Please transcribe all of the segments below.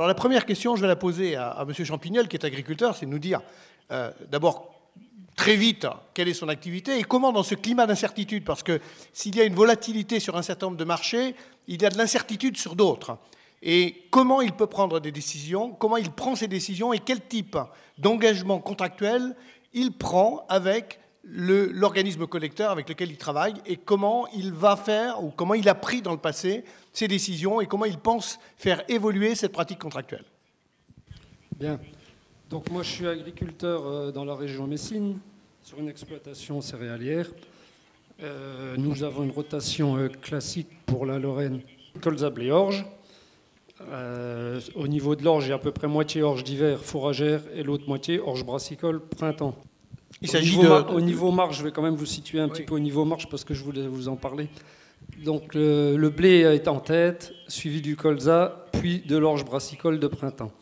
Alors la première question, je vais la poser à M. Champignol, qui est agriculteur, c'est de nous dire d'abord très vite quelle est son activité et comment dans ce climat d'incertitude, parce que s'il y a une volatilité sur un certain nombre de marchés, il y a de l'incertitude sur d'autres. Et comment il peut prendre des décisions, comment il prend ses décisions et quel type d'engagement contractuel il prend avec l'organisme collecteur avec lequel il travaille et comment il va faire ou comment il a pris dans le passé ses décisions et comment il pense faire évoluer cette pratique contractuelle. Bien. Donc moi je suis agriculteur dans la région Messine sur une exploitation céréalière. Nous avons une rotation classique pour la Lorraine, colza, blé, orge. Au niveau de l'orge, il y a à peu près moitié orge d'hiver, fourragère, et l'autre moitié orge brassicole, printemps. Il s'agit au niveau marge, je vais quand même vous situer un petit peu au niveau marge parce que je voulais vous en parler. Donc le blé est en tête, suivi du colza, puis de l'orge brassicole de printemps.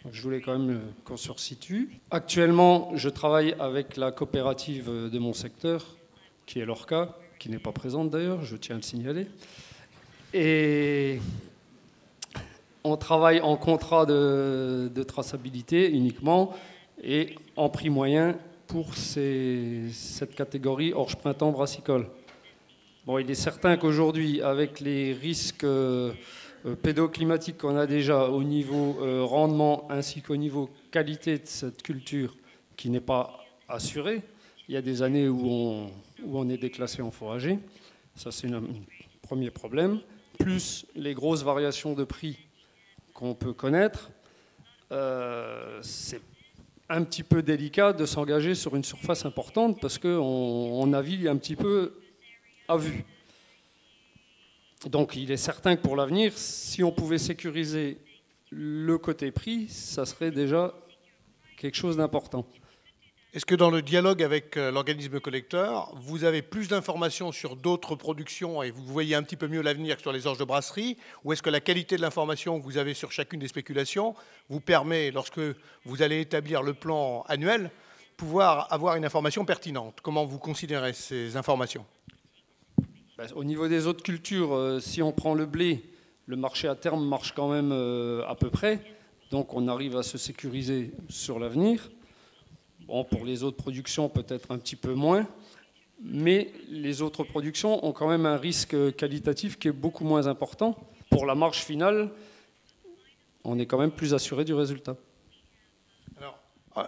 Donc, je voulais quand même qu'on se resitue. Actuellement, je travaille avec la coopérative de mon secteur, qui est l'ORCA, qui n'est pas présente d'ailleurs, je tiens à le signaler. Et on travaille en contrat de traçabilité uniquement et en prix moyen pour cette catégorie orge printemps brassicole. Bon, il est certain qu'aujourd'hui, avec les risques pédoclimatiques qu'on a déjà au niveau rendement ainsi qu'au niveau qualité de cette culture qui n'est pas assurée, il y a des années où on est déclassé en fourrager, ça c'est un premier problème, plus les grosses variations de prix qu'on peut connaître, c'est un petit peu délicat de s'engager sur une surface importante parce qu'on navigue un petit peu à vue. Donc il est certain que pour l'avenir, si on pouvait sécuriser le côté prix, ça serait déjà quelque chose d'important. Est-ce que dans le dialogue avec l'organisme collecteur, vous avez plus d'informations sur d'autres productions et vous voyez un petit peu mieux l'avenir que sur les orges de brasserie, ou est-ce que la qualité de l'information que vous avez sur chacune des spéculations vous permet, lorsque vous allez établir le plan annuel, pouvoir avoir une information pertinente? Comment vous considérez ces informations? Au niveau des autres cultures, si on prend le blé, le marché à terme marche quand même à peu près, donc on arrive à se sécuriser sur l'avenir. Bon, pour les autres productions, peut-être un petit peu moins, mais les autres productions ont quand même un risque qualitatif qui est beaucoup moins important. Pour la marge finale, on est quand même plus assuré du résultat. Alors,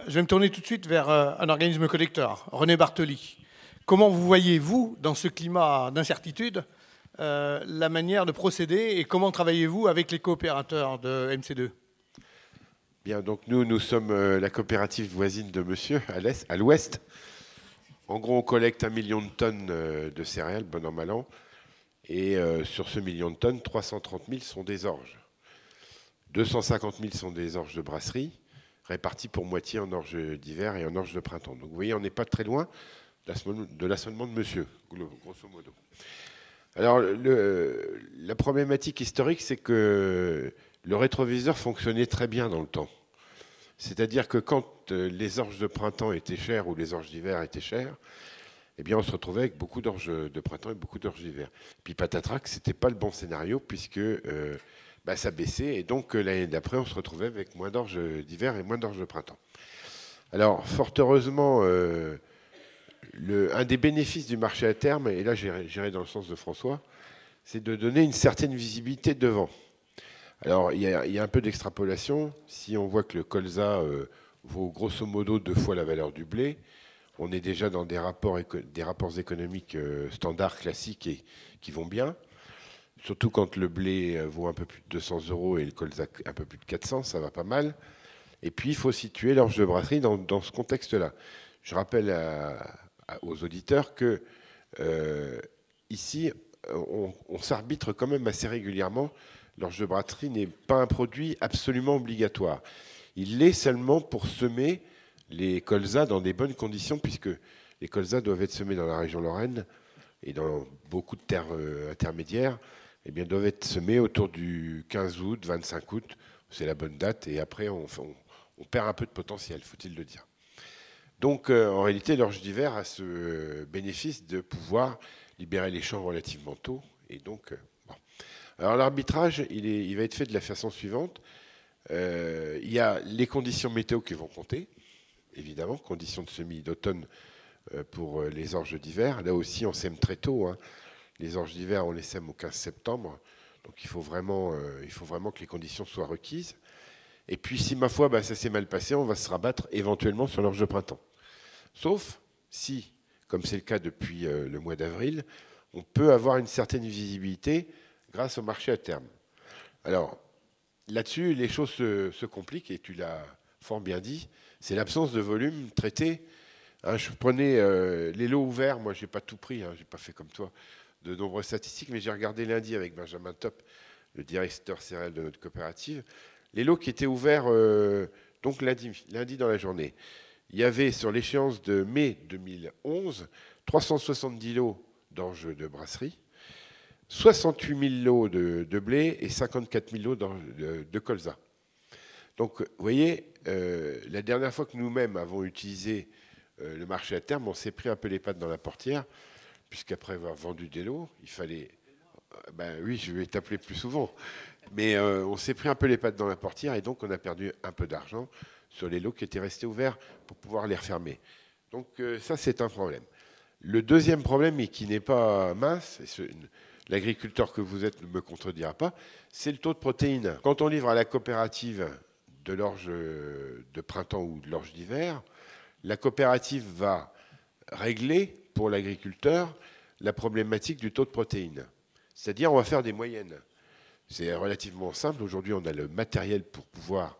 je vais me tourner tout de suite vers un organisme collecteur, René Bartoli. Comment vous voyez, vous, dans ce climat d'incertitude, la manière de procéder et comment travaillez-vous avec les coopérateurs de MC2 ? Bien, donc nous sommes la coopérative voisine de monsieur, à l'ouest. En gros, on collecte 1 million de tonnes de céréales, bon an, mal an. Et sur ce million de tonnes, 330 000 sont des orges. 250 000 sont des orges de brasserie, réparties pour moitié en orge d'hiver et en orge de printemps. Donc vous voyez, on n'est pas très loin de l'assolement de monsieur, grosso modo. Alors, la problématique historique, c'est que le rétroviseur fonctionnait très bien dans le temps. C'est-à-dire que quand les orges de printemps étaient chères ou les orges d'hiver étaient chères, eh bien on se retrouvait avec beaucoup d'orges de printemps et beaucoup d'orges d'hiver. Puis patatrac, ce n'était pas le bon scénario puisque ça baissait et donc l'année d'après, on se retrouvait avec moins d'orges d'hiver et moins d'orges de printemps. Alors, fort heureusement, un des bénéfices du marché à terme, et là j'irai dans le sens de François, c'est de donner une certaine visibilité devant. Alors, il y a un peu d'extrapolation. Si on voit que le colza vaut grosso modo 2 fois la valeur du blé, on est déjà dans des rapports économiques standards, classiques et qui vont bien. Surtout quand le blé vaut un peu plus de 200 € et le colza un peu plus de 400, ça va pas mal. Et puis, il faut situer l'orge de brasserie dans ce contexte-là. Je rappelle aux auditeurs que ici, on s'arbitre quand même assez régulièrement. L'orge de brasserie n'est pas un produit absolument obligatoire. Il l'est seulement pour semer les colzas dans des bonnes conditions, puisque les colzas doivent être semés dans la région Lorraine et dans beaucoup de terres intermédiaires, eh bien, doivent être semés autour du 15 août, 25 août. C'est la bonne date. Et après, on perd un peu de potentiel, faut-il le dire. Donc, en réalité, l'orge d'hiver a ce bénéfice de pouvoir libérer les champs relativement tôt. Et donc, bon. Alors, l'arbitrage, il va être fait de la façon suivante. Il y a les conditions météo qui vont compter, évidemment, conditions de semis d'automne pour les orges d'hiver. Là aussi, on sème très tôt. Hein. Les orges d'hiver, on les sème au 15 septembre. Donc il faut vraiment que les conditions soient requises. Et puis, si ma foi, ça s'est mal passé, on va se rabattre éventuellement sur l'orge de printemps. Sauf si, comme c'est le cas depuis le mois d'avril, on peut avoir une certaine visibilité grâce au marché à terme. Alors, là-dessus, les choses se compliquent, et tu l'as fort bien dit, c'est l'absence de volume traité. Hein, je prenais les lots ouverts, moi je n'ai pas tout pris, hein, je n'ai pas fait comme toi de nombreuses statistiques, mais j'ai regardé lundi avec Benjamin Top, le directeur céréales de notre coopérative, les lots qui étaient ouverts donc lundi dans la journée. Il y avait sur l'échéance de mai 2011 370 lots d'orge de brasserie, 68 000 lots de blé et 54 000 lots de colza. Donc, vous voyez, la dernière fois que nous-mêmes avons utilisé le marché à terme, on s'est pris un peu les pattes dans la portière, puisqu'après avoir vendu des lots, il fallait... oui, je vais t'appeler plus souvent. Mais on s'est pris un peu les pattes dans la portière, et donc on a perdu un peu d'argent sur les lots qui étaient restés ouverts pour pouvoir les refermer. Donc ça, c'est un problème. Le deuxième problème, et qui n'est pas mince, l'agriculteur que vous êtes ne me contredira pas, c'est le taux de protéines. Quand on livre à la coopérative de l'orge de printemps ou de l'orge d'hiver, la coopérative va régler pour l'agriculteur la problématique du taux de protéines. C'est-à-dire, on va faire des moyennes. C'est relativement simple. Aujourd'hui, on a le matériel pour pouvoir,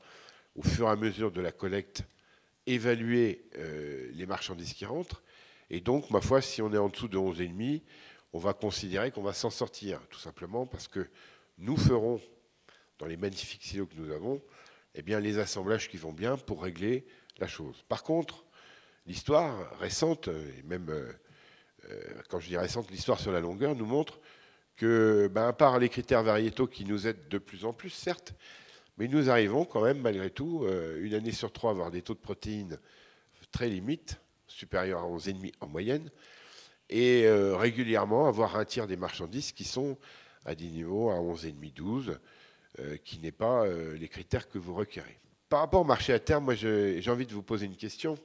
au fur et à mesure de la collecte, évaluer les marchandises qui rentrent. Et donc, ma foi, si on est en dessous de 11,5, on va considérer qu'on va s'en sortir, tout simplement parce que nous ferons, dans les magnifiques silos que nous avons, eh bien, les assemblages qui vont bien pour régler la chose. Par contre, l'histoire récente, et même quand je dis récente, l'histoire sur la longueur nous montre que, à part les critères variétaux qui nous aident de plus en plus, certes, mais nous arrivons quand même, malgré tout, une année sur 3, à avoir des taux de protéines très limites, supérieurs à 11,5 en moyenne, et régulièrement avoir un tiers des marchandises qui sont à des niveaux à 11,5, 12, qui n'est pas les critères que vous requérez. Par rapport au marché à terme, moi j'ai envie de vous poser une question.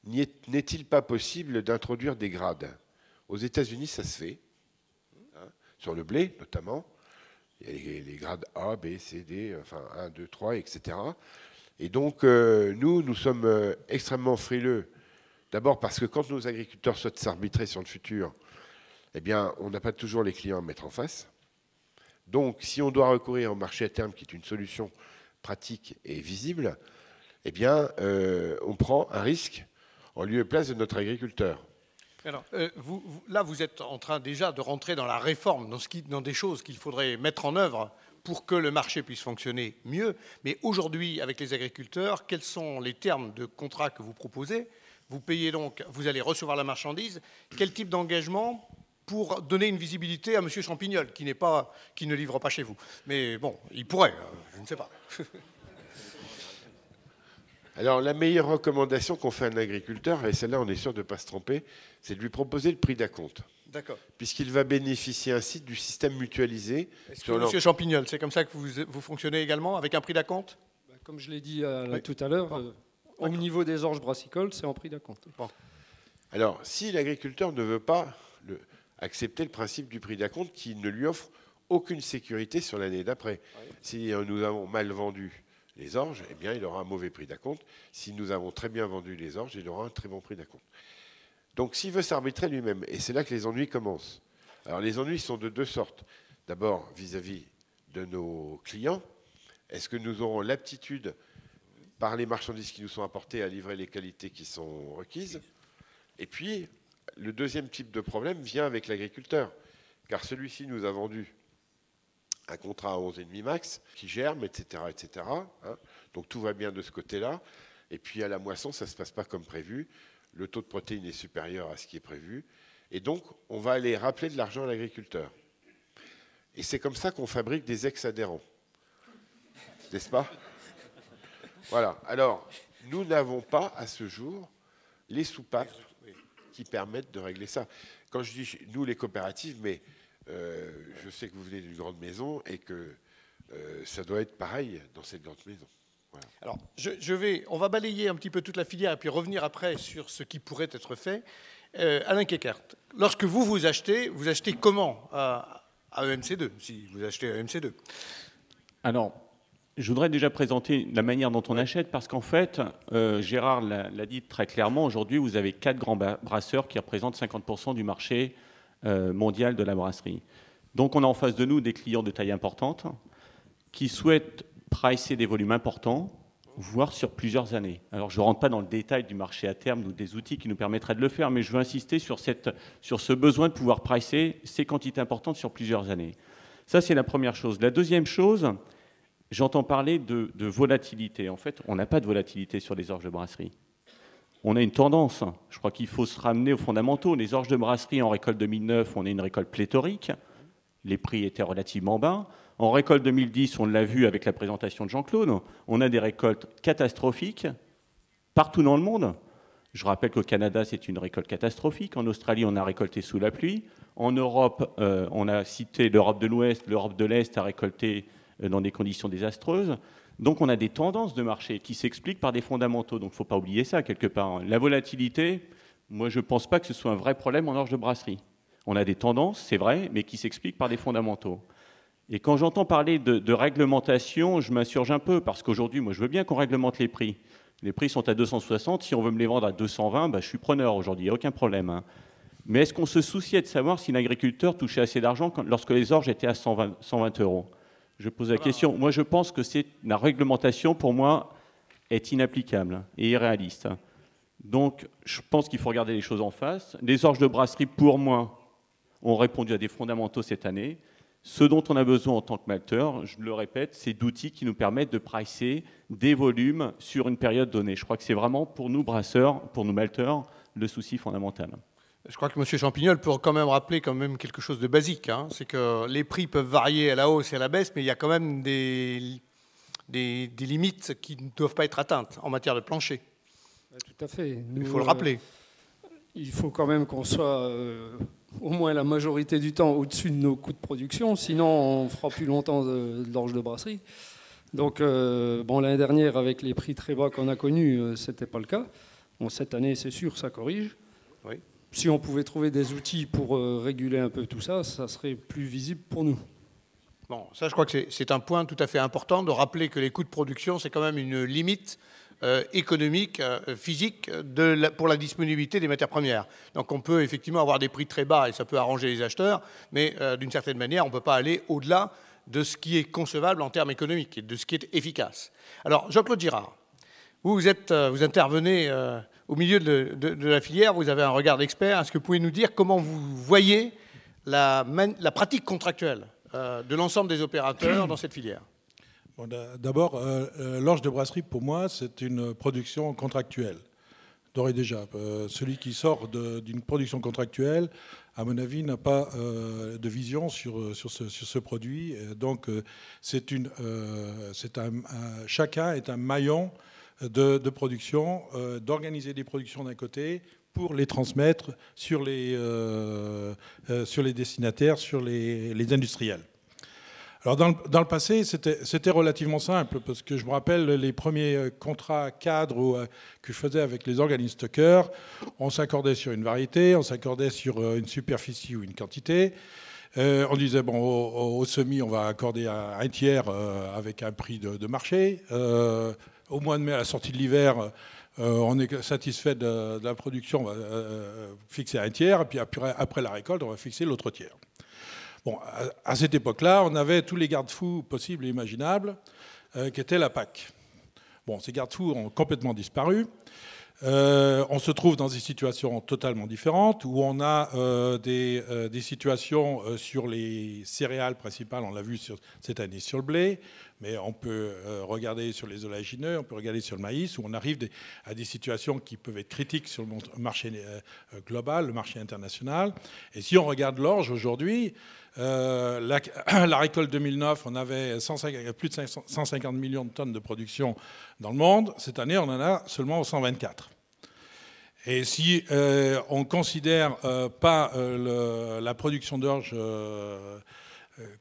N'est-il pas possible d'introduire des grades? Aux États-Unis, ça se fait, hein, sur le blé notamment. Il y a les grades A, B, C, D, enfin 1, 2, 3, etc. Et donc, nous sommes extrêmement frileux. D'abord parce que quand nos agriculteurs souhaitent s'arbitrer sur le futur, eh bien, on n'a pas toujours les clients à mettre en face. Donc, si on doit recourir au marché à terme, qui est une solution pratique et visible, eh bien, on prend un risque en lieu et place de notre agriculteur. Alors, là, vous êtes en train déjà de rentrer dans la réforme, dans des choses qu'il faudrait mettre en œuvre pour que le marché puisse fonctionner mieux. Mais aujourd'hui, avec les agriculteurs, quels sont les termes de contrat que vous proposez? Vous payez donc, vous allez recevoir la marchandise. Quel type d'engagement pour donner une visibilité à M. Champignol, qui ne livre pas chez vous? Mais bon, il pourrait, je ne sais pas. Alors, la meilleure recommandation qu'on fait à un agriculteur, et celle-là, on est sûr de ne pas se tromper, c'est de lui proposer le prix d'acompte. D'accord. Puisqu'il va bénéficier ainsi du système mutualisé. Est-ce que, M. Champignol, c'est comme ça que vous fonctionnez également, avec un prix d'acompte? Comme je l'ai dit tout à l'heure, au niveau des orges brassicoles, c'est en prix d'acompte. Bon. Alors, si l'agriculteur ne veut pas accepter le principe du prix d'acompte, qui ne lui offre aucune sécurité sur l'année d'après. Oui. Si nous avons mal vendu les orges, eh bien, il aura un mauvais prix d'acompte. Si nous avons très bien vendu les orges, il aura un très bon prix d'acompte. Donc, s'il veut s'arbitrer lui-même, et c'est là que les ennuis commencent. Alors, les ennuis sont de deux sortes. D'abord, vis-à-vis de nos clients, est-ce que nous aurons l'aptitude, par les marchandises qui nous sont apportées, à livrer les qualités qui sont requises? Et puis, le deuxième type de problème vient avec l'agriculteur, car celui-ci nous a vendu un contrat à 11,5 max, qui germe, etc. etc. Hein. Donc tout va bien de ce côté-là. Et puis à la moisson, ça ne se passe pas comme prévu. Le taux de protéines est supérieur à ce qui est prévu. Et donc, on va aller rappeler de l'argent à l'agriculteur. Et c'est comme ça qu'on fabrique des ex-adhérents. N'est-ce pas? Voilà. Alors, nous n'avons pas, à ce jour, les soupapes qui permettent de régler ça. Quand je dis nous, les coopératives, mais je sais que vous venez d'une grande maison et que Ça doit être pareil dans cette grande maison. Voilà. Alors, on va balayer un petit peu toute la filière et puis revenir après sur ce qui pourrait être fait. Alain Keckert, lorsque vous achetez comment à EMC2, si vous achetez à EMC2? Alors, je voudrais déjà présenter la manière dont on achète, parce qu'en fait, Gérard l'a dit très clairement, aujourd'hui, vous avez 4 grands brasseurs qui représentent 50% du marché mondial de la brasserie. Donc, on a en face de nous des clients de taille importante qui souhaitent pricer des volumes importants, voire sur plusieurs années. Alors, je ne rentre pas dans le détail du marché à terme ou des outils qui nous permettraient de le faire, mais je veux insister sur ce besoin de pouvoir pricer ces quantités importantes sur plusieurs années. Ça, c'est la première chose. La deuxième chose, j'entends parler de volatilité. En fait, on n'a pas de volatilité sur les orges de brasserie. On a une tendance. Je crois qu'il faut se ramener aux fondamentaux. Les orges de brasserie en récolte 2009, on a une récolte pléthorique. Les prix étaient relativement bas. En récolte 2010, on l'a vu avec la présentation de Jean-Claude, on a des récoltes catastrophiques partout dans le monde. Je rappelle qu'au Canada, c'est une récolte catastrophique. En Australie, on a récolté sous la pluie. En Europe, on a cité l'Europe de l'Ouest, l'Europe de l'Est a récolté dans des conditions désastreuses. Donc on a des tendances de marché qui s'expliquent par des fondamentaux. Donc il ne faut pas oublier ça quelque part. La volatilité, moi je ne pense pas que ce soit un vrai problème en orge de brasserie. On a des tendances, c'est vrai, mais qui s'expliquent par des fondamentaux. Et quand j'entends parler de réglementation, je m'insurge un peu, parce qu'aujourd'hui, moi, je veux bien qu'on réglemente les prix. Les prix sont à 260, si on veut me les vendre à 220, bah, je suis preneur aujourd'hui, il n'y a aucun problème. Hein. Mais est-ce qu'on se souciait de savoir si l'agriculteur touchait assez d'argent lorsque les orges étaient à 120 euros? Je pose la question. Moi, je pense que la réglementation, pour moi, est inapplicable et irréaliste. Donc, je pense qu'il faut regarder les choses en face. Les orges de brasserie, pour moi, ont répondu à des fondamentaux cette année. Ce dont on a besoin en tant que malteur, je le répète, c'est d'outils qui nous permettent de pricer des volumes sur une période donnée. Je crois que c'est vraiment pour nous brasseurs, pour nous malteurs, le souci fondamental. Je crois que M. Champignol peut quand même rappeler quelque chose de basique. Hein. C'est que les prix peuvent varier à la hausse et à la baisse, mais il y a quand même des limites qui ne doivent pas être atteintes en matière de plancher. Tout à fait. Il faut le rappeler. Il faut quand même qu'on soit au moins la majorité du temps au-dessus de nos coûts de production, sinon on fera plus longtemps de l'orge de brasserie. Donc l'année dernière, avec les prix très bas qu'on a connus, c'était pas le cas. Bon, cette année, c'est sûr, ça corrige. Oui. Si on pouvait trouver des outils pour réguler un peu tout ça, ça serait plus visible pour nous. Bon, ça, je crois que c'est un point tout à fait important de rappeler que les coûts de production, c'est quand même une limite économique, physique pour la disponibilité des matières premières. Donc on peut effectivement avoir des prix très bas et ça peut arranger les acheteurs, mais d'une certaine manière, on ne peut pas aller au-delà de ce qui est concevable en termes économiques et de ce qui est efficace. Alors, Jean-Claude Girard, vous intervenez au milieu de la filière, vous avez un regard d'expert. Est-ce que vous pouvez nous dire comment vous voyez la pratique contractuelle de l'ensemble des opérateurs dans cette filière? Bon, d'abord, l'orge de brasserie, pour moi, c'est une production contractuelle, d'ores et déjà. Celui qui sort d'une production contractuelle, à mon avis, n'a pas de vision sur ce produit. Donc, chacun est un maillon de production, d'organiser des productions d'un côté pour les transmettre sur les destinataires, sur les industriels. Alors dans le passé, c'était relativement simple, parce que je me rappelle les premiers contrats cadres que je faisais avec les organismes stockeurs. On s'accordait sur une variété, on s'accordait sur une superficie ou une quantité. On disait, bon, au semis, on va accorder un tiers avec un prix de marché. Au mois de mai, à la sortie de l'hiver, on est satisfait de la production, on va fixer un tiers, et puis après la récolte, on va fixer l'autre tiers. Bon, à cette époque-là, on avait tous les garde-fous possibles et imaginables, qui étaient la PAC. Bon, ces garde-fous ont complètement disparu. On se trouve dans des situations totalement différentes, où on a des situations sur les céréales principales, on l'a vu cette année sur le blé, mais on peut regarder sur les oléagineux, on peut regarder sur le maïs, où on arrive à des situations qui peuvent être critiques sur le marché global, le marché international. Et si on regarde l'orge aujourd'hui, la récolte 2009, on avait plus de 150 millions de tonnes de production dans le monde. Cette année, on en a seulement 124. Et si on ne considère pas la production d'orge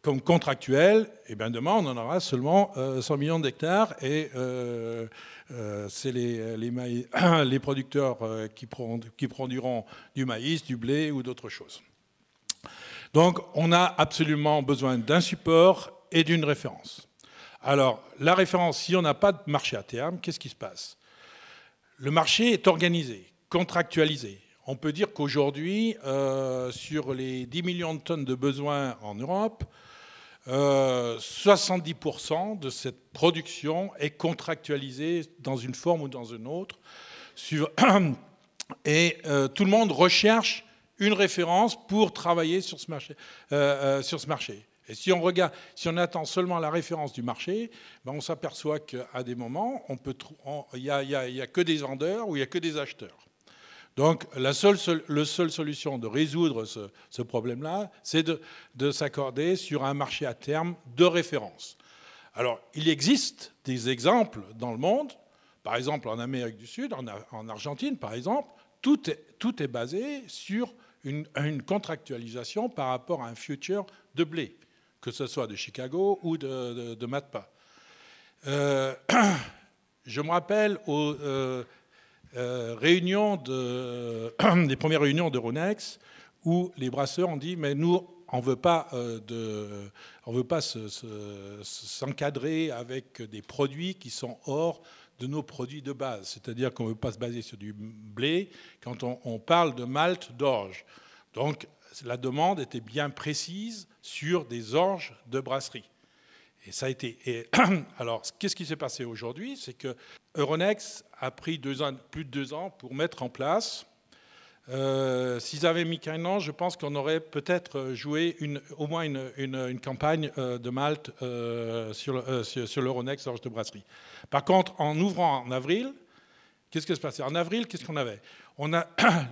comme contractuel, et bien demain, on en aura seulement 100 millions d'hectares et c'est les producteurs qui produiront du maïs, du blé ou d'autres choses. Donc, on a absolument besoin d'un support et d'une référence. Alors, la référence, si on n'a pas de marché à terme, qu'est-ce qui se passe? Le marché est organisé, contractualisé. On peut dire qu'aujourd'hui, sur les 10 millions de tonnes de besoins en Europe, 70% de cette production est contractualisée dans une forme ou dans une autre. Et tout le monde recherche une référence pour travailler sur ce marché. Et si on regarde, si on attend seulement la référence du marché, ben on s'aperçoit qu'à des moments, il n'y a que des vendeurs ou il n'y a que des acheteurs. Donc la seule solution de résoudre ce problème-là, c'est de s'accorder sur un marché à terme de référence. Alors il existe des exemples dans le monde, par exemple en Amérique du Sud, en Argentine par exemple, tout est basé sur une contractualisation par rapport à un futur de blé, que ce soit de Chicago ou de Matpa. Je me rappelle aux les premières réunions d'Euronext où les brasseurs ont dit mais nous on veut pas s'encadrer avec des produits qui sont hors de nos produits de base, c'est-à-dire qu'on ne veut pas se baser sur du blé quand on parle de malt d'orge. Donc la demande était bien précise sur des orges de brasserie. Et ça a été. Alors, qu'est-ce qui s'est passé aujourd'hui? C'est que Euronext a pris plus de 2 ans pour mettre en place. S'ils avaient mis qu'un an, je pense qu'on aurait peut-être joué au moins une campagne de Malte sur l'Euronext orge de brasserie. Par contre, en ouvrant en avril, qu'est-ce qui se passait? En avril, qu'est-ce qu'on avait?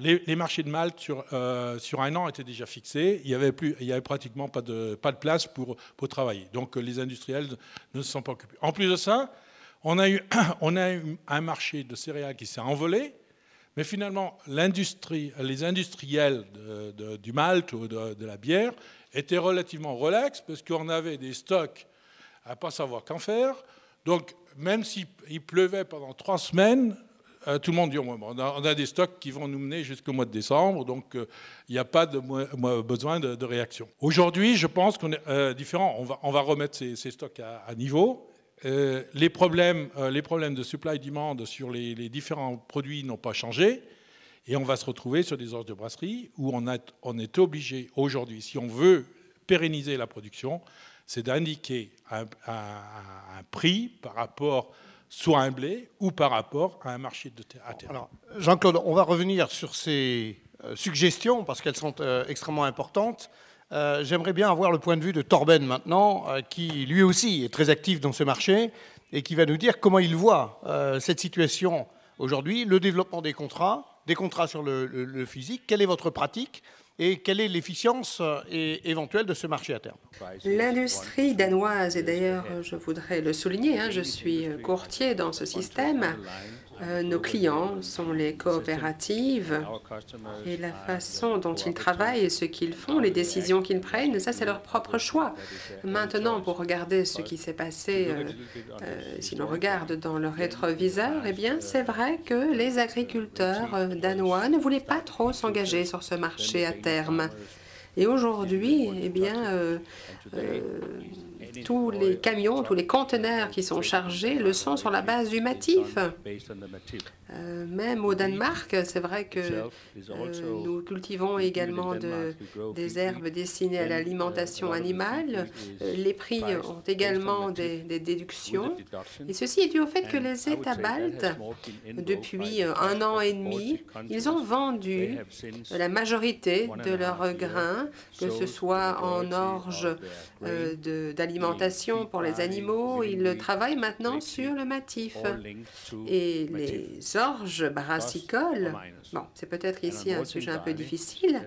Les marchés de Malte sur un an étaient déjà fixés. Il y avait pratiquement pas de place pour travailler. Donc les industriels ne se sont pas occupés. En plus de ça, on a eu un marché de céréales qui s'est envolé. Mais finalement, les industriels du malt ou de la bière étaient relativement relax parce qu'on avait des stocks à ne pas savoir qu'en faire. Donc même s'il pleuvait pendant 3 semaines, tout le monde dit on a des stocks qui vont nous mener jusqu'au mois de décembre, donc il n'y a pas besoin de réaction. Aujourd'hui, je pense qu'on est différent. On va remettre ces stocks à niveau. Les problèmes de supply-demand sur les différents produits n'ont pas changé. Et on va se retrouver sur des orges de brasserie où on est obligé aujourd'hui, si on veut pérenniser la production, c'est d'indiquer un prix par rapport soit à un blé ou par rapport à un marché à terre. Alors, Jean-Claude, on va revenir sur ces suggestions parce qu'elles sont extrêmement importantes. J'aimerais bien avoir le point de vue de Torben maintenant, qui lui aussi est très actif dans ce marché et qui va nous dire comment il voit cette situation aujourd'hui, le développement des contrats sur le physique. Quelle est votre pratique et quelle est l'efficience éventuelle de ce marché à terme? L'industrie danoise, et d'ailleurs je voudrais le souligner, je suis courtier dans ce système, nos clients sont les coopératives et la façon dont ils travaillent et ce qu'ils font, les décisions qu'ils prennent, ça c'est leur propre choix. Maintenant, pour regarder ce qui s'est passé, si l'on regarde dans le rétroviseur, eh bien c'est vrai que les agriculteurs danois ne voulaient pas trop s'engager sur ce marché à terme. Et aujourd'hui, eh bien, tous les camions, tous les conteneurs qui sont chargés le sont sur la base du matif. Même au Danemark, c'est vrai que nous cultivons également des herbes destinées à l'alimentation animale. Les prix ont également des déductions. Et ceci est dû au fait que les États baltes, depuis 1 an et demi, ils ont vendu la majorité de leurs grains, que ce soit en orge d'alimentation pour les animaux. Ils travaillent maintenant sur le matif. Et les orges brassicoles, bon, c'est peut-être ici un sujet un peu difficile,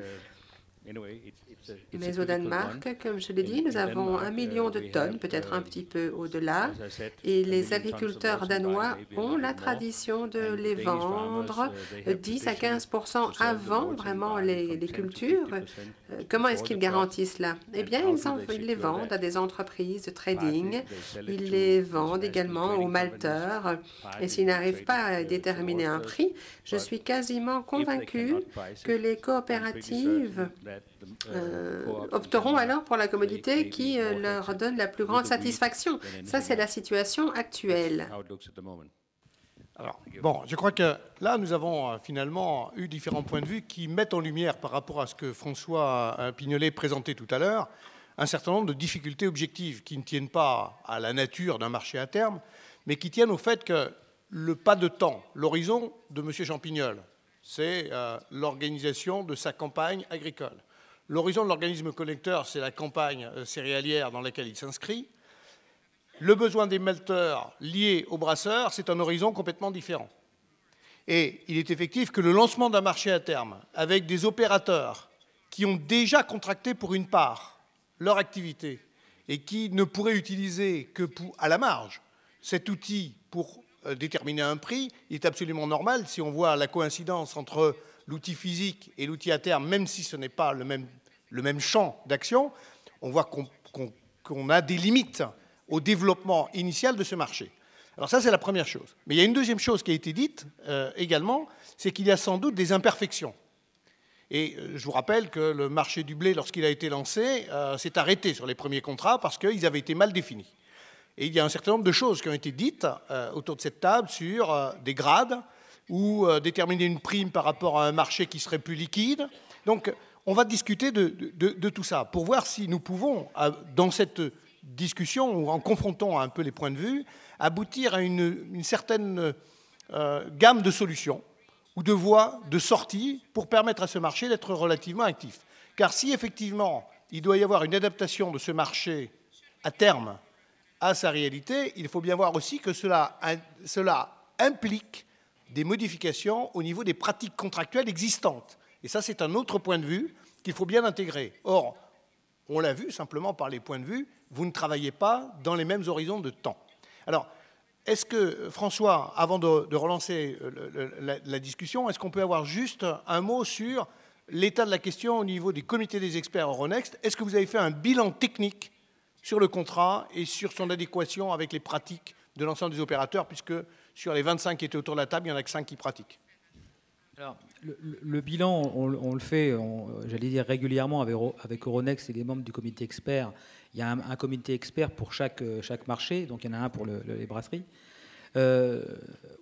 Mais au Danemark, comme je l'ai dit, nous avons 1 million de tonnes, peut-être un petit peu au-delà. Et les agriculteurs danois ont la tradition de les vendre 10 à 15% avant vraiment les cultures. Comment est-ce qu'ils garantissent cela? Eh bien, ils les vendent à des entreprises de trading. Ils les vendent également aux malteurs. Et s'ils n'arrivent pas à déterminer un prix, je suis quasiment convaincu que les coopératives opteront alors pour la commodité qui leur donne la plus grande satisfaction. Ça, c'est la situation actuelle. Alors, bon, je crois que là, nous avons finalement eu différents points de vue qui mettent en lumière, par rapport à ce que François Pignolet présentait tout à l'heure, un certain nombre de difficultés objectives qui ne tiennent pas à la nature d'un marché à terme, mais qui tiennent au fait que le pas de temps, l'horizon de M. Champignol, c'est l'organisation de sa campagne agricole. L'horizon de l'organisme collecteur, c'est la campagne céréalière dans laquelle il s'inscrit. Le besoin des melteurs liés aux brasseurs, c'est un horizon complètement différent. Et il est effectif que le lancement d'un marché à terme, avec des opérateurs qui ont déjà contracté pour une part leur activité et qui ne pourraient utiliser que à la marge cet outil pour déterminer un prix, il est absolument normal, si on voit la coïncidence entre l'outil physique et l'outil à terme, même si ce n'est pas le même champ d'action, on voit qu'on a des limites au développement initial de ce marché. Alors ça, c'est la première chose. Mais il y a une deuxième chose qui a été dite également, c'est qu'il y a sans doute des imperfections. Et je vous rappelle que le marché du blé, lorsqu'il a été lancé, s'est arrêté sur les premiers contrats parce qu'ils avaient été mal définis. Et il y a un certain nombre de choses qui ont été dites autour de cette table sur des grades ou déterminer une prime par rapport à un marché qui serait plus liquide. Donc, on va discuter de tout ça pour voir si nous pouvons, dans cette discussion ou en confrontant un peu les points de vue, aboutir à une certaine gamme de solutions ou de voies de sortie pour permettre à ce marché d'être relativement actif. Car si effectivement il doit y avoir une adaptation de ce marché à terme à sa réalité, il faut bien voir aussi que cela implique des modifications au niveau des pratiques contractuelles existantes. Et ça, c'est un autre point de vue qu'il faut bien intégrer. Or, on l'a vu simplement par les points de vue, vous ne travaillez pas dans les mêmes horizons de temps. Alors, est-ce que, François, avant de relancer la discussion, est-ce qu'on peut avoir juste un mot sur l'état de la question au niveau des comités des experts Euronext? Est-ce que vous avez fait un bilan technique sur le contrat et sur son adéquation avec les pratiques de l'ensemble des opérateurs, puisque sur les 25 qui étaient autour de la table, il n'y en a que 5 qui pratiquent? Alors, le bilan, on le fait, j'allais dire régulièrement avec Euronext et les membres du comité expert. Il y a un comité expert pour chaque marché, donc il y en a un pour les brasseries.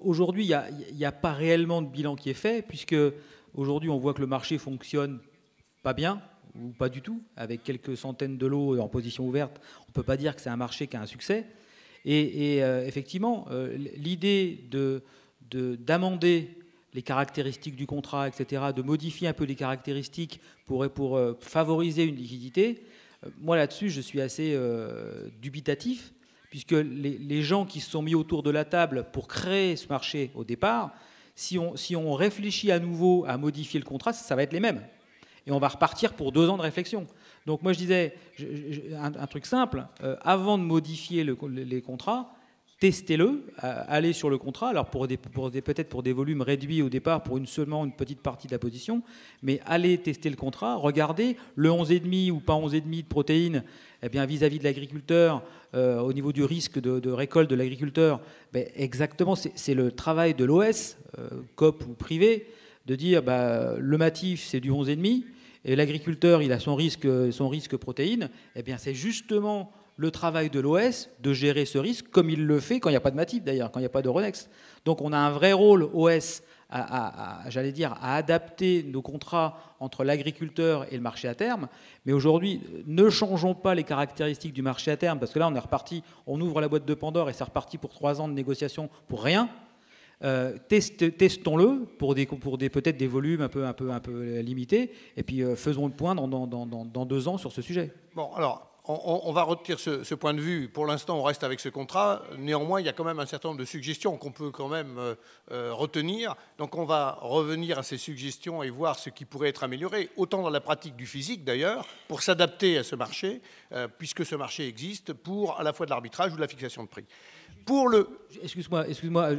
Aujourd'hui, il n'y a pas réellement de bilan qui est fait, puisque aujourd'hui, on voit que le marché fonctionne pas bien, ou pas du tout, avec quelques centaines de lots en position ouverte. On ne peut pas dire que c'est un marché qui a un succès. Et effectivement, l'idée d'amender les caractéristiques du contrat, etc., de modifier un peu les caractéristiques pour favoriser une liquidité, moi là-dessus, je suis assez dubitatif, puisque les gens qui se sont mis autour de la table pour créer ce marché au départ, si on réfléchit à nouveau à modifier le contrat, ça va être les mêmes. Et on va repartir pour 2 ans de réflexion. Donc moi je disais, un truc simple, avant de modifier les contrats, testez-le, allez sur le contrat, alors peut-être pour des volumes réduits au départ, pour seulement une petite partie de la position, mais allez tester le contrat, regardez le 11,5 ou pas 11,5 de protéines, eh bien vis-à-vis de l'agriculteur, au niveau du risque de récolte de l'agriculteur, exactement, c'est le travail de l'OS, COP ou privé, de dire le matif c'est du 11,5 et l'agriculteur il a son risque protéines, eh bien c'est justement le travail de l'OS de gérer ce risque comme il le fait quand il n'y a pas de matif d'ailleurs, quand il n'y a pas d'Euronext. Donc on a un vrai rôle OS j'allais dire, à adapter nos contrats entre l'agriculteur et le marché à terme. Mais aujourd'hui, ne changeons pas les caractéristiques du marché à terme, parce que là on est reparti, on ouvre la boîte de Pandore et c'est reparti pour 3 ans de négociations pour rien. Testons-le pour peut-être des volumes un peu limités, et puis faisons le point dans 2 ans sur ce sujet. Bon, alors, on va retenir ce point de vue. Pour l'instant, on reste avec ce contrat. Néanmoins, il y a quand même un certain nombre de suggestions qu'on peut quand même retenir. Donc on va revenir à ces suggestions et voir ce qui pourrait être amélioré, autant dans la pratique du physique d'ailleurs, pour s'adapter à ce marché, puisque ce marché existe, pour à la fois de l'arbitrage ou de la fixation de prix. Excuse-moi,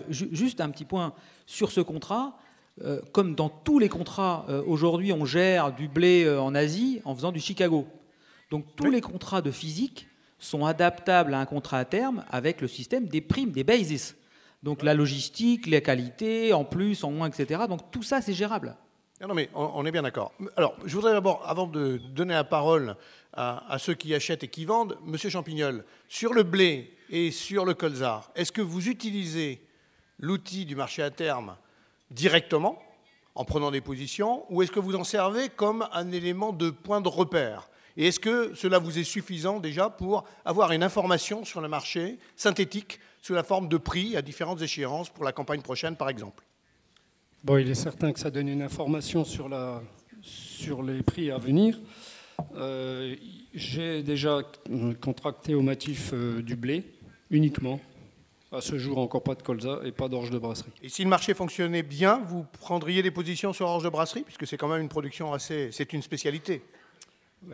juste un petit point sur ce contrat. Comme dans tous les contrats, aujourd'hui, on gère du blé en Asie en faisant du Chicago. Donc tous les contrats de physique sont adaptables à un contrat à terme avec le système des primes, des bases. Donc la logistique, les qualités, en plus, en moins, etc. Donc tout ça, c'est gérable. Non, mais on est bien d'accord. Alors, je voudrais d'abord, avant de donner la parole à ceux qui achètent et qui vendent, Monsieur Champignol, sur le blé et sur le colza, est-ce que vous utilisez l'outil du marché à terme directement, en prenant des positions, ou est-ce que vous en servez comme un élément de point de repère? Et est-ce que cela vous est suffisant déjà pour avoir une information sur le marché synthétique sous la forme de prix à différentes échéances pour la campagne prochaine, par exemple? Bon, il est certain que ça donne une information sur les prix à venir. J'ai déjà contracté au Matif du blé, uniquement. À ce jour, encore pas de colza et pas d'orge de brasserie. Et si le marché fonctionnait bien, vous prendriez des positions sur orge de brasserie, puisque c'est quand même une production assez... C'est une spécialité.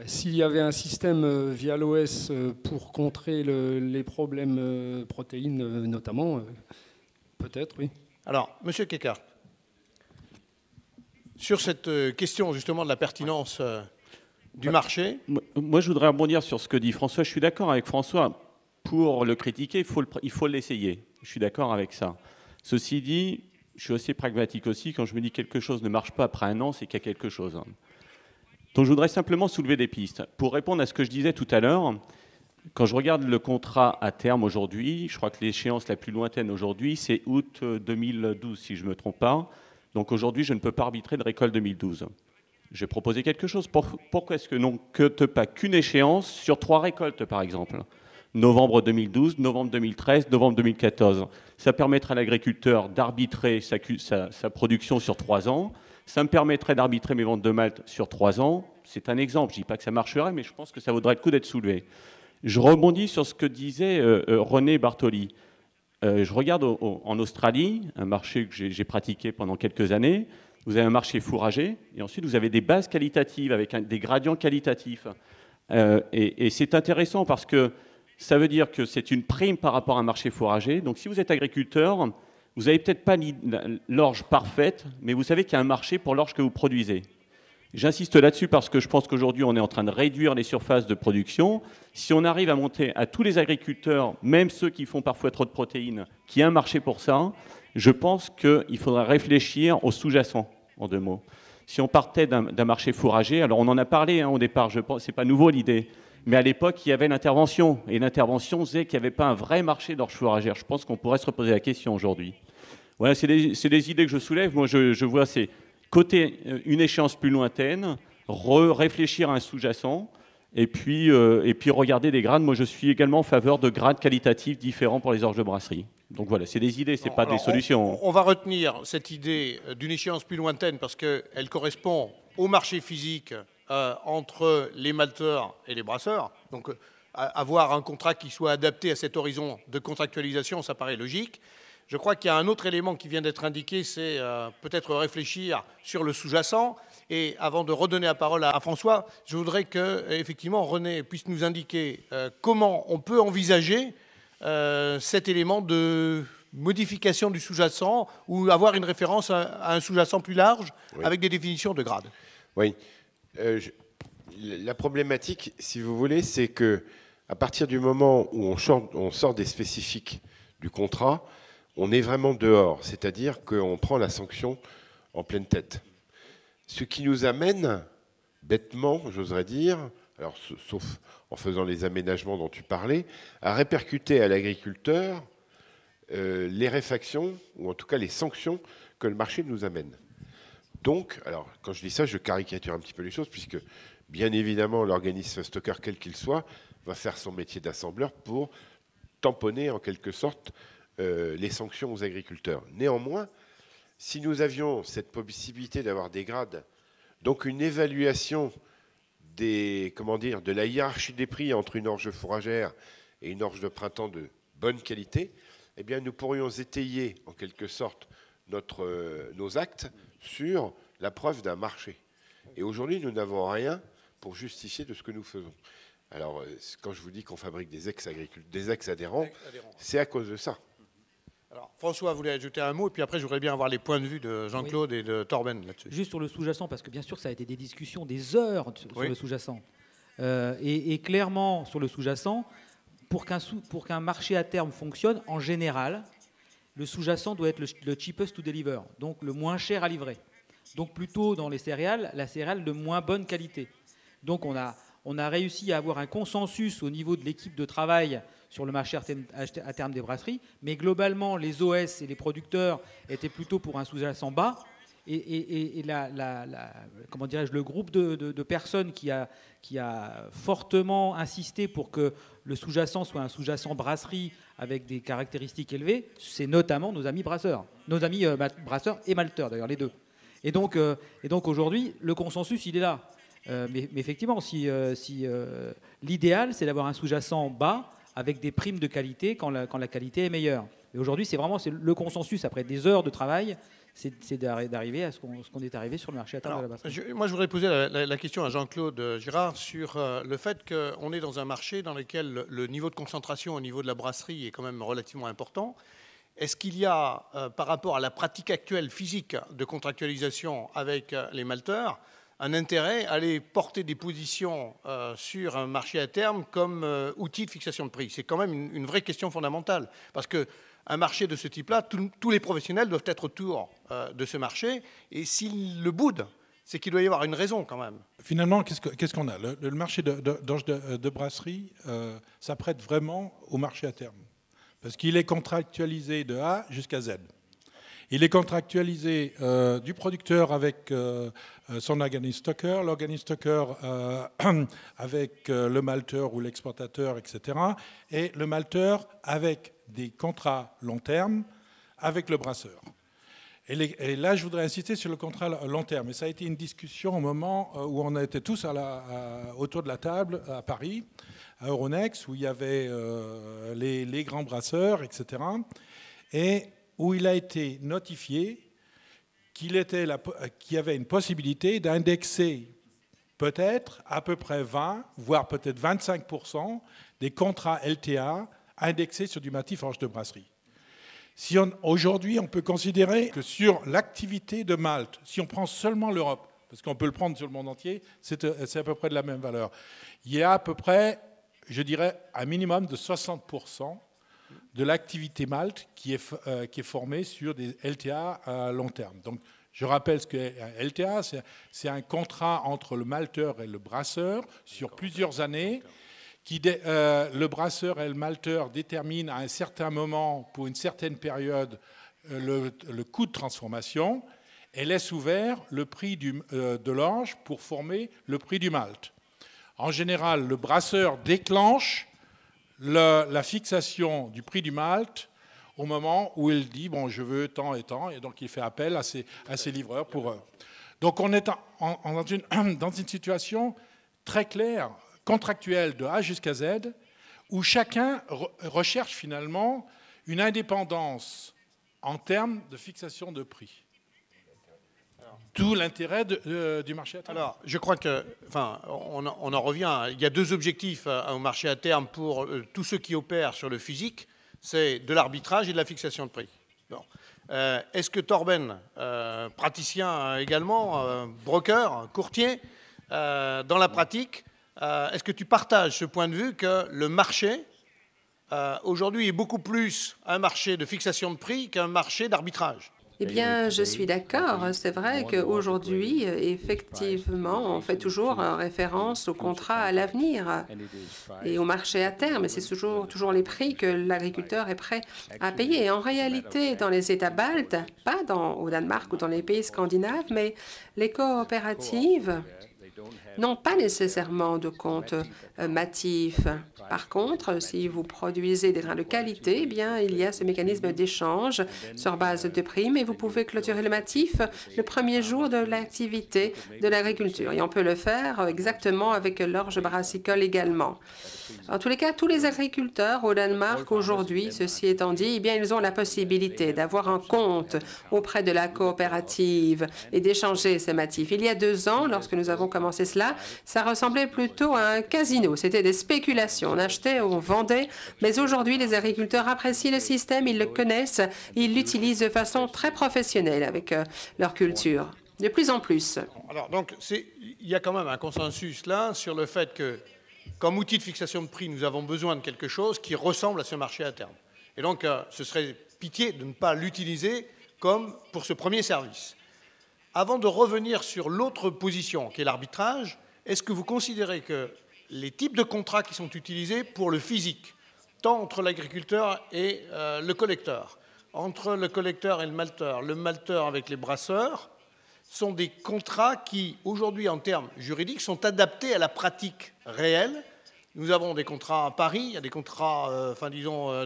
S'il y avait un système via l'OS pour contrer les problèmes protéines, notamment, peut-être, oui. Alors, Monsieur Kekart, sur cette question justement de la pertinence du marché... Moi, je voudrais rebondir sur ce que dit François. Je suis d'accord avec François. Pour le critiquer, il faut l'essayer. Je suis d'accord avec ça. Ceci dit, je suis assez pragmatique aussi. Quand je me dis quelque chose ne marche pas après un an, c'est qu'il y a quelque chose. Donc je voudrais simplement soulever des pistes. Pour répondre à ce que je disais tout à l'heure, quand je regarde le contrat à terme aujourd'hui, je crois que l'échéance la plus lointaine aujourd'hui, c'est août 2012, si je ne me trompe pas. Donc aujourd'hui, je ne peux pas arbitrer de récolte 2012. Je vais proposer quelque chose. Pourquoi est-ce que non que pas qu'une échéance sur 3 récoltes, par exemple ? Novembre 2012, novembre 2013, novembre 2014. Ça permettra à l'agriculteur d'arbitrer sa production sur 3 ans. Ça me permettrait d'arbitrer mes ventes de malt sur 3 ans. C'est un exemple. Je ne dis pas que ça marcherait, mais je pense que ça vaudrait le coup d'être soulevé. Je rebondis sur ce que disait René Bartoli. Je regarde en Australie, un marché que j'ai pratiqué pendant quelques années. Vous avez un marché fourragé, et ensuite vous avez des bases qualitatives avec des gradients qualitatifs. Et c'est intéressant parce que ça veut dire que c'est une prime par rapport à un marché fourragé. Donc si vous êtes agriculteur, vous n'avez peut-être pas l'orge parfaite, mais vous savez qu'il y a un marché pour l'orge que vous produisez. J'insiste là-dessus parce que je pense qu'aujourd'hui, on est en train de réduire les surfaces de production. Si on arrive à monter à tous les agriculteurs, même ceux qui font parfois trop de protéines, qu'il y a un marché pour ça, je pense qu'il faudra réfléchir au sous-jacent, en 2 mots. Si on partait d'un marché fourragé, alors on en a parlé au départ, je pense, c'est pas nouveau l'idée. Mais à l'époque, il y avait l'intervention. Et l'intervention faisait qu'il n'y avait pas un vrai marché d'orge fourragère. Je pense qu'on pourrait se reposer la question aujourd'hui. Voilà, c'est des idées que je soulève. Moi, je vois, c'est côté une échéance plus lointaine, réfléchir à un sous-jacent, et puis regarder des grades. Moi, je suis également en faveur de grades qualitatifs différents pour les orges de brasserie. Donc voilà, c'est des idées, ce n'est pas des solutions. On va retenir cette idée d'une échéance plus lointaine parce qu'elle correspond au marché physique entre les malteurs et les brasseurs. Donc avoir un contrat qui soit adapté à cet horizon de contractualisation, ça paraît logique. Je crois qu'il y a un autre élément qui vient d'être indiqué, c'est peut-être réfléchir sur le sous-jacent. Et avant de redonner la parole à François, je voudrais que, effectivement, René puisse nous indiquer comment on peut envisager cet élément de modification du sous-jacent ou avoir une référence à un sous-jacent plus large, oui, avec des définitions de grades. Oui. La problématique, si vous voulez, c'est que à partir du moment où on sort des spécifiques du contrat, on est vraiment dehors, c'est-à-dire qu'on prend la sanction en pleine tête. Ce qui nous amène, bêtement, j'oserais dire, alors, sauf en faisant les aménagements dont tu parlais, à répercuter à l'agriculteur les réfactions, ou en tout cas les sanctions que le marché nous amène. Donc, alors, quand je dis ça, je caricature un petit peu les choses, puisque, bien évidemment, l'organisme stockeur, quel qu'il soit, va faire son métier d'assembleur pour tamponner, en quelque sorte, les sanctions aux agriculteurs. Néanmoins, si nous avions cette possibilité d'avoir des grades, donc une évaluation de la hiérarchie des prix entre une orge fourragère et une orge de printemps de bonne qualité, eh bien, nous pourrions étayer, en quelque sorte, nos actes sur la preuve d'un marché. Et aujourd'hui, nous n'avons rien pour justifier de ce que nous faisons. Alors, quand je vous dis qu'on fabrique des ex-adhérents, c'est à cause de ça. Alors, François voulait ajouter un mot, et puis après, je voudrais bien avoir les points de vue de Jean-Claude et de Torben là-dessus. Juste sur le sous-jacent, parce que bien sûr, ça a été des discussions, des heures sur le sous-jacent. Et clairement, sur le sous-jacent, pour qu'un marché à terme fonctionne, en général, le sous-jacent doit être le cheapest to deliver, donc le moins cher à livrer. Donc plutôt dans les céréales, la céréale de moins bonne qualité. Donc on a réussi à avoir un consensus au niveau de l'équipe de travail sur le marché à terme des brasseries, mais globalement, les OS et les producteurs étaient plutôt pour un sous-jacent bas, et comment dirais-je, le groupe de personnes qui a fortement insisté pour que le sous-jacent soit un sous-jacent brasserie avec des caractéristiques élevées, c'est notamment nos amis brasseurs, brasseurs et malteurs d'ailleurs, les deux. Et donc aujourd'hui, le consensus, il est là. Mais effectivement, si l'idéal, c'est d'avoir un sous-jacent bas avec des primes de qualité quand la qualité est meilleure. Et aujourd'hui, c'est le consensus, après des heures de travail, c'est d'arriver à ce qu'on est arrivé sur le marché à terme de la brasserie. Moi, je voudrais poser la question à Jean-Claude Girard sur le fait qu'on est dans un marché dans lequel le niveau de concentration au niveau de la brasserie est quand même relativement important. Est-ce qu'il y a, par rapport à la pratique actuelle physique de contractualisation avec les malteurs, un intérêt à aller porter des positions sur un marché à terme comme outil de fixation de prix? C'est quand même une vraie question fondamentale, parce qu'un marché de ce type-là, tous les professionnels doivent être autour de ce marché, et s'ils le boudent, c'est qu'il doit y avoir une raison quand même. Finalement, qu'est-ce qu'on a? Le marché de brasserie s'apprête vraiment au marché à terme, parce qu'il est contractualisé de A jusqu'à Z. Il est contractualisé du producteur avec son organiste stocker, l'organiste stocker avec le malteur ou l'exportateur, etc. Et le malteur avec des contrats long terme avec le brasseur. Et là, je voudrais insister sur le contrat long terme. Et ça a été une discussion au moment où on était tous autour de la table à Paris, à Euronext, où il y avait les grands brasseurs, etc. Et où il a été notifié qu'il y avait une possibilité d'indexer peut-être à peu près 20, voire peut-être 25% des contrats LTA indexés sur du matif orge de brasserie. Aujourd'hui, on peut considérer que sur l'activité de Malte, si on prend seulement l'Europe, parce qu'on peut le prendre sur le monde entier, c'est à peu près de la même valeur, il y a à peu près, je dirais, un minimum de 60% de l'activité Malte qui est formée sur des LTA à long terme. Donc, je rappelle ce qu'est un LTA, c'est un contrat entre le malteur et le brasseur sur plusieurs années. Le brasseur et le malteur déterminent à un certain moment, pour une certaine période, le coût de transformation et laissent ouvert le prix de l'orge pour former le prix du malt. En général, le brasseur déclenche la fixation du prix du malt au moment où il dit « bon, je veux tant et tant », et donc il fait appel à ses livreurs pour eux. Donc on est dans une situation très claire, contractuelle de A jusqu'à Z, où chacun recherche finalement une indépendance en termes de fixation de prix. Tout l'intérêt du marché à terme. Alors, je crois que, on en revient. Il y a deux objectifs au marché à terme pour tous ceux qui opèrent sur le physique, c'est de l'arbitrage et de la fixation de prix. Bon. Est-ce que Torben, praticien également, broker, courtier, dans la pratique, est-ce que tu partages ce point de vue que le marché, aujourd'hui, est beaucoup plus un marché de fixation de prix qu'un marché d'arbitrage? Eh bien, je suis d'accord. C'est vrai qu'aujourd'hui, effectivement, on fait toujours référence au contrat à l'avenir et au marché à terme. Et c'est toujours les prix que l'agriculteur est prêt à payer. Et en réalité, dans les États baltes, pas au Danemark ou dans les pays scandinaves, mais les coopératives n'ont pas nécessairement de compte matif. Par contre, si vous produisez des grains de qualité, eh bien, il y a ce mécanisme d'échange sur base de primes et vous pouvez clôturer le matif le premier jour de l'activité de l'agriculture. Et on peut le faire exactement avec l'orge brassicole également. En tous les cas, tous les agriculteurs au Danemark aujourd'hui, ceci étant dit, eh bien, ils ont la possibilité d'avoir un compte auprès de la coopérative et d'échanger ces matifs. Il y a 2 ans, lorsque nous avons commencé cela, ça ressemblait plutôt à un casino. C'était des spéculations. On achetait, on vendait. Mais aujourd'hui, les agriculteurs apprécient le système, ils le connaissent, ils l'utilisent de façon très professionnelle avec leur culture. De plus en plus. Alors, donc, il y a quand même un consensus là sur le fait que, comme outil de fixation de prix, nous avons besoin de quelque chose qui ressemble à ce marché à terme. Et donc, ce serait pitié de ne pas l'utiliser comme pour ce premier service. Avant de revenir sur l'autre position, qui est l'arbitrage, est-ce que vous considérez que les types de contrats qui sont utilisés pour le physique, tant entre l'agriculteur et le collecteur, entre le collecteur et le malteur avec les brasseurs, sont des contrats qui, aujourd'hui, en termes juridiques, sont adaptés à la pratique réelle. Nous avons des contrats à Paris, il y a des contrats,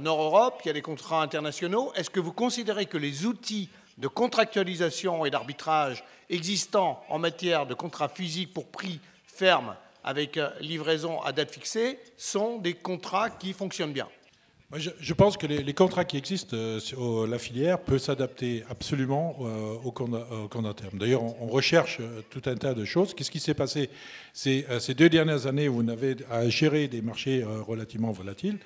Nord-Europe, il y a des contrats internationaux. Est-ce que vous considérez que les outils de contractualisation et d'arbitrage existants en matière de contrats physiques pour prix ferme avec livraison à date fixée sont des contrats qui fonctionnent bien? Je pense que les contrats qui existent sur la filière peuvent s'adapter absolument au compte à terme. D'ailleurs, on recherche tout un tas de choses. Qu'est-ce qui s'est passé ces 2 dernières années où on avait à gérer des marchés relativement volatiles?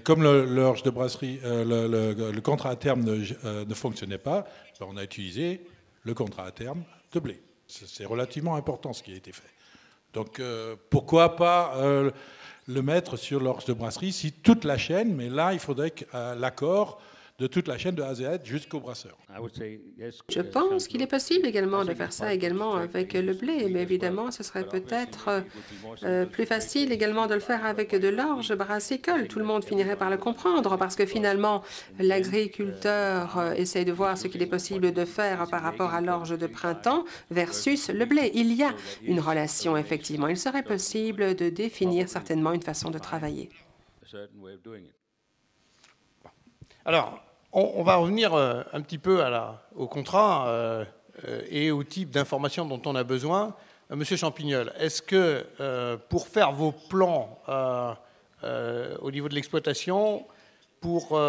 Comme l'orge de brasserie, le contrat à terme ne fonctionnait pas, on a utilisé le contrat à terme de blé. C'est relativement important ce qui a été fait. Donc pourquoi pas le mettre sur l'orge de brasserie si toute la chaîne, mais là il faudrait l'accord de toute la chaîne de A à Z jusqu'au brasseur. Je pense qu'il est possible également de faire ça également avec le blé, mais évidemment, ce serait peut-être plus facile également de le faire avec de l'orge brassicole. Tout le monde finirait par le comprendre parce que finalement, l'agriculteur essaie de voir ce qu'il est possible de faire par rapport à l'orge de printemps versus le blé. Il y a une relation, effectivement. Il serait possible de définir certainement une façon de travailler. Alors, on va revenir un petit peu au contrat et au type d'informations dont on a besoin. Monsieur Champignol, est-ce que pour faire vos plans au niveau de l'exploitation, pour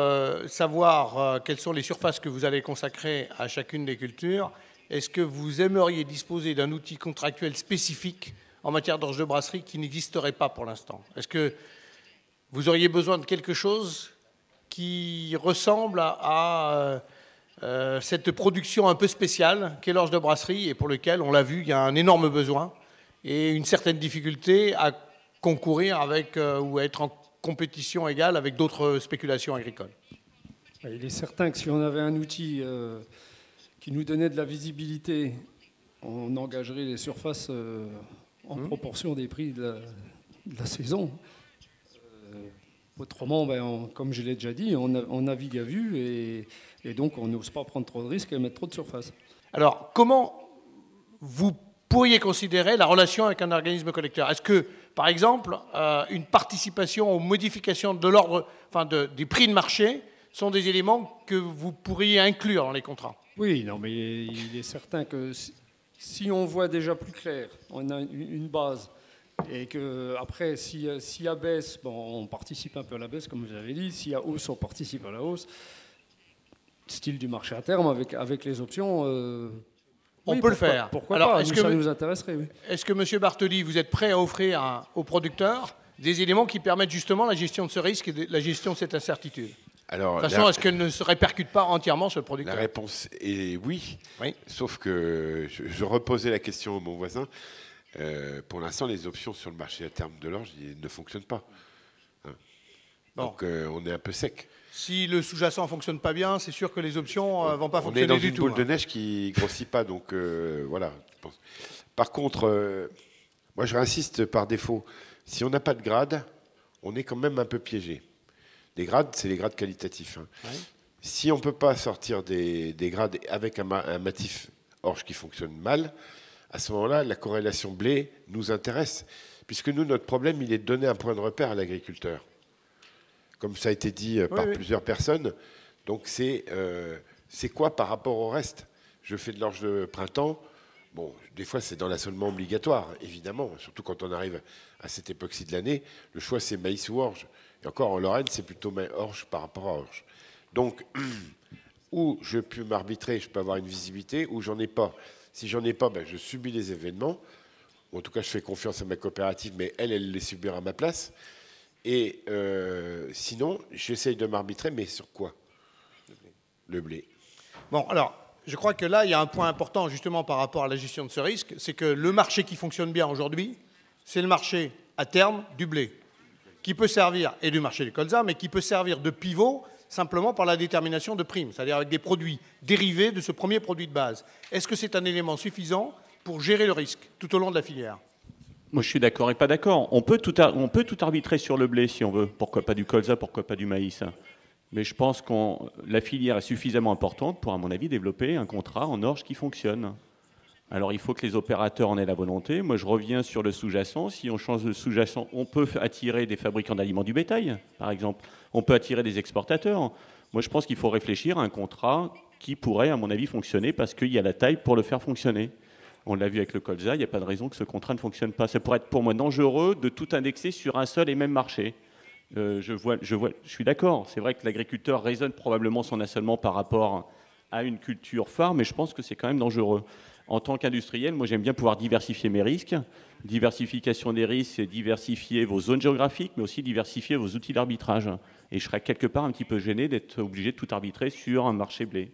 savoir quelles sont les surfaces que vous allez consacrer à chacune des cultures, est-ce que vous aimeriez disposer d'un outil contractuel spécifique en matière d'orge de brasserie qui n'existerait pas pour l'instant? Est-ce que vous auriez besoin de quelque chose qui ressemble à cette production un peu spéciale qu'est l'orge de brasserie et pour lequel, on l'a vu, il y a un énorme besoin et une certaine difficulté à concourir avec ou à être en compétition égale avec d'autres spéculations agricoles? Il est certain que si on avait un outil qui nous donnait de la visibilité, on engagerait les surfaces en proportion des prix de la saison. Autrement, comme je l'ai déjà dit, on navigue à vue et donc on n'ose pas prendre trop de risques et mettre trop de surface. Alors, comment vous pourriez considérer la relation avec un organisme collecteur? Est-ce que, par exemple, une participation aux modifications de l'ordre, des prix de marché sont des éléments que vous pourriez inclure dans les contrats? Oui, non, mais il est certain que si on voit déjà plus clair, on a une base. Et qu'après, s'il y a baisse, on participe un peu à la baisse, comme vous avez dit. S'il y a hausse, on participe à la hausse. Style du marché à terme, avec les options. On peut le faire. Pourquoi pas? Ça nous intéresserait, oui. Est-ce que, M. Bartoli, vous êtes prêt à offrir aux producteurs des éléments qui permettent justement la gestion de ce risque et la gestion de cette incertitude? Alors, de toute façon, est-ce qu'elle ne se répercute pas entièrement sur le producteur? La réponse est oui. Sauf que je reposais la question à mon voisin. Pour l'instant, les options sur le marché à terme de l'orge ne fonctionnent pas. Donc, on est un peu sec. Si le sous-jacent ne fonctionne pas bien, c'est sûr que les options ne vont pas fonctionner du tout. On est dans une boule de neige qui ne grossit pas. Donc, voilà. Par contre, moi, je réinsiste par défaut. Si on n'a pas de grade, on est quand même un peu piégé. Les grades, c'est les grades qualitatifs. Si on ne peut pas sortir des grades avec un matif orge qui fonctionne mal, à ce moment-là, la corrélation blé nous intéresse, puisque nous, notre problème, il est de donner un point de repère à l'agriculteur. Comme ça a été dit par plusieurs personnes, donc c'est quoi par rapport au reste? Je fais de l'orge de printemps. Bon, des fois, c'est dans l'assolement obligatoire, évidemment, surtout quand on arrive à cette époque-ci de l'année. Le choix, c'est maïs ou orge. Et encore, en Lorraine, c'est plutôt orge par rapport à orge. Donc, où je peux m'arbitrer, je peux avoir une visibilité, ou j'en ai pas. Si j'en ai pas, ben, je subis les événements. En tout cas, je fais confiance à ma coopérative, mais elle les subira à ma place. Et sinon, j'essaye de m'arbitrer, mais sur quoi? Le blé. Bon, alors, je crois que là, il y a un point important, justement, par rapport à la gestion de ce risque, c'est que le marché qui fonctionne bien aujourd'hui, c'est le marché, à terme, du blé, qui peut servir, et du marché du colza, mais qui peut servir de pivot simplement par la détermination de primes, c'est-à-dire avec des produits dérivés de ce premier produit de base. Est-ce que c'est un élément suffisant pour gérer le risque tout au long de la filière? Moi, je suis d'accord et pas d'accord. On peut tout arbitrer sur le blé si on veut. Pourquoi pas du colza, pourquoi pas du maïs? Mais je pense que la filière est suffisamment importante pour, à mon avis, développer un contrat en orge qui fonctionne. Alors, il faut que les opérateurs en aient la volonté. Moi, je reviens sur le sous-jacent. Si on change de sous-jacent, on peut attirer des fabricants d'aliments du bétail, par exemple. On peut attirer des exportateurs. Moi, je pense qu'il faut réfléchir à un contrat qui pourrait, à mon avis, fonctionner parce qu'il y a la taille pour le faire fonctionner. On l'a vu avec le colza, il n'y a pas de raison que ce contrat ne fonctionne pas. Ça pourrait être pour moi dangereux de tout indexer sur un seul et même marché. Je suis d'accord, c'est vrai que l'agriculteur raisonne probablement son assolement par rapport à une culture phare, mais je pense que c'est quand même dangereux. En tant qu'industriel, moi j'aime bien pouvoir diversifier mes risques. Diversification des risques, c'est diversifier vos zones géographiques, mais aussi diversifier vos outils d'arbitrage. Et je serais quelque part un petit peu gêné d'être obligé de tout arbitrer sur un marché blé.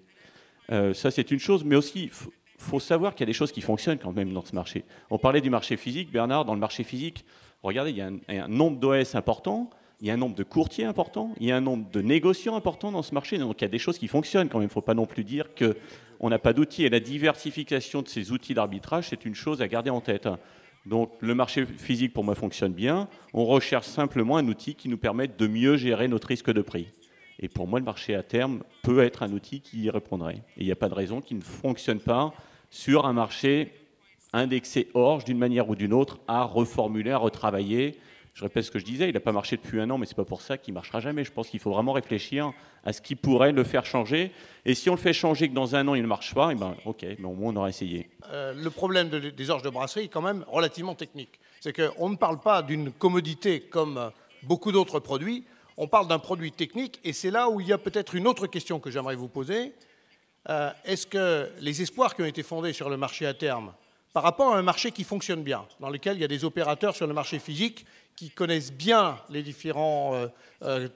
Ça c'est une chose, mais aussi il faut savoir qu'il y a des choses qui fonctionnent quand même dans ce marché. On parlait du marché physique, Bernard, dans le marché physique, regardez, il y a un nombre d'OS important, il y a un nombre de courtiers importants, il y a un nombre de négociants importants dans ce marché, donc il y a des choses qui fonctionnent quand même. Il ne faut pas non plus dire qu'on n'a pas d'outils. Et la diversification de ces outils d'arbitrage, c'est une chose à garder en tête. Donc le marché physique, pour moi, fonctionne bien. On recherche simplement un outil qui nous permette de mieux gérer notre risque de prix. Et pour moi, le marché à terme peut être un outil qui y répondrait. Et il n'y a pas de raison qu'il ne fonctionne pas sur un marché indexé orge d'une manière ou d'une autre, à reformuler, à retravailler. Je répète ce que je disais, il n'a pas marché depuis un an, mais ce n'est pas pour ça qu'il ne marchera jamais. Je pense qu'il faut vraiment réfléchir à ce qui pourrait le faire changer. Et si on le fait changer que dans un an, il ne marche pas, eh ben, ok, mais au moins on aura essayé. Le problème des orges de brasserie est quand même relativement technique. C'est qu'on ne parle pas d'une commodité comme beaucoup d'autres produits, on parle d'un produit technique, et c'est là où il y a peut-être une autre question que j'aimerais vous poser. Est-ce que les espoirs qui ont été fondés sur le marché à terme, par rapport à un marché qui fonctionne bien, dans lequel il y a des opérateurs sur le marché physique qui connaissent bien les différents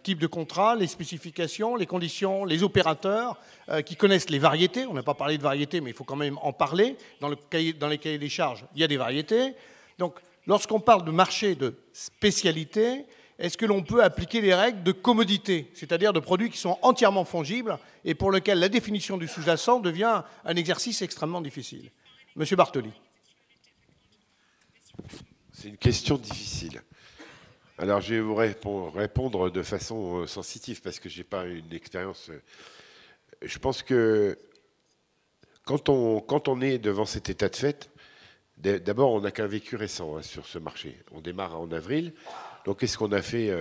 types de contrats, les spécifications, les conditions, les opérateurs, qui connaissent les variétés. On n'a pas parlé de variétés, mais il faut quand même en parler. Dans les cahiers des charges, il y a des variétés. Donc, lorsqu'on parle de marché de spécialité, est-ce que l'on peut appliquer les règles de commodité, c'est-à-dire de produits qui sont entièrement fongibles et pour lesquels la définition du sous-jacent devient un exercice extrêmement difficile? Monsieur Bartoli. C'est une question difficile. Alors, je vais vous répondre de façon sensitive parce que je n'ai pas une expérience. Je pense que quand on est devant cet état de fait, d'abord, on n'a qu'un vécu récent sur ce marché. On démarre en avril. Donc, qu'est-ce qu'on a fait,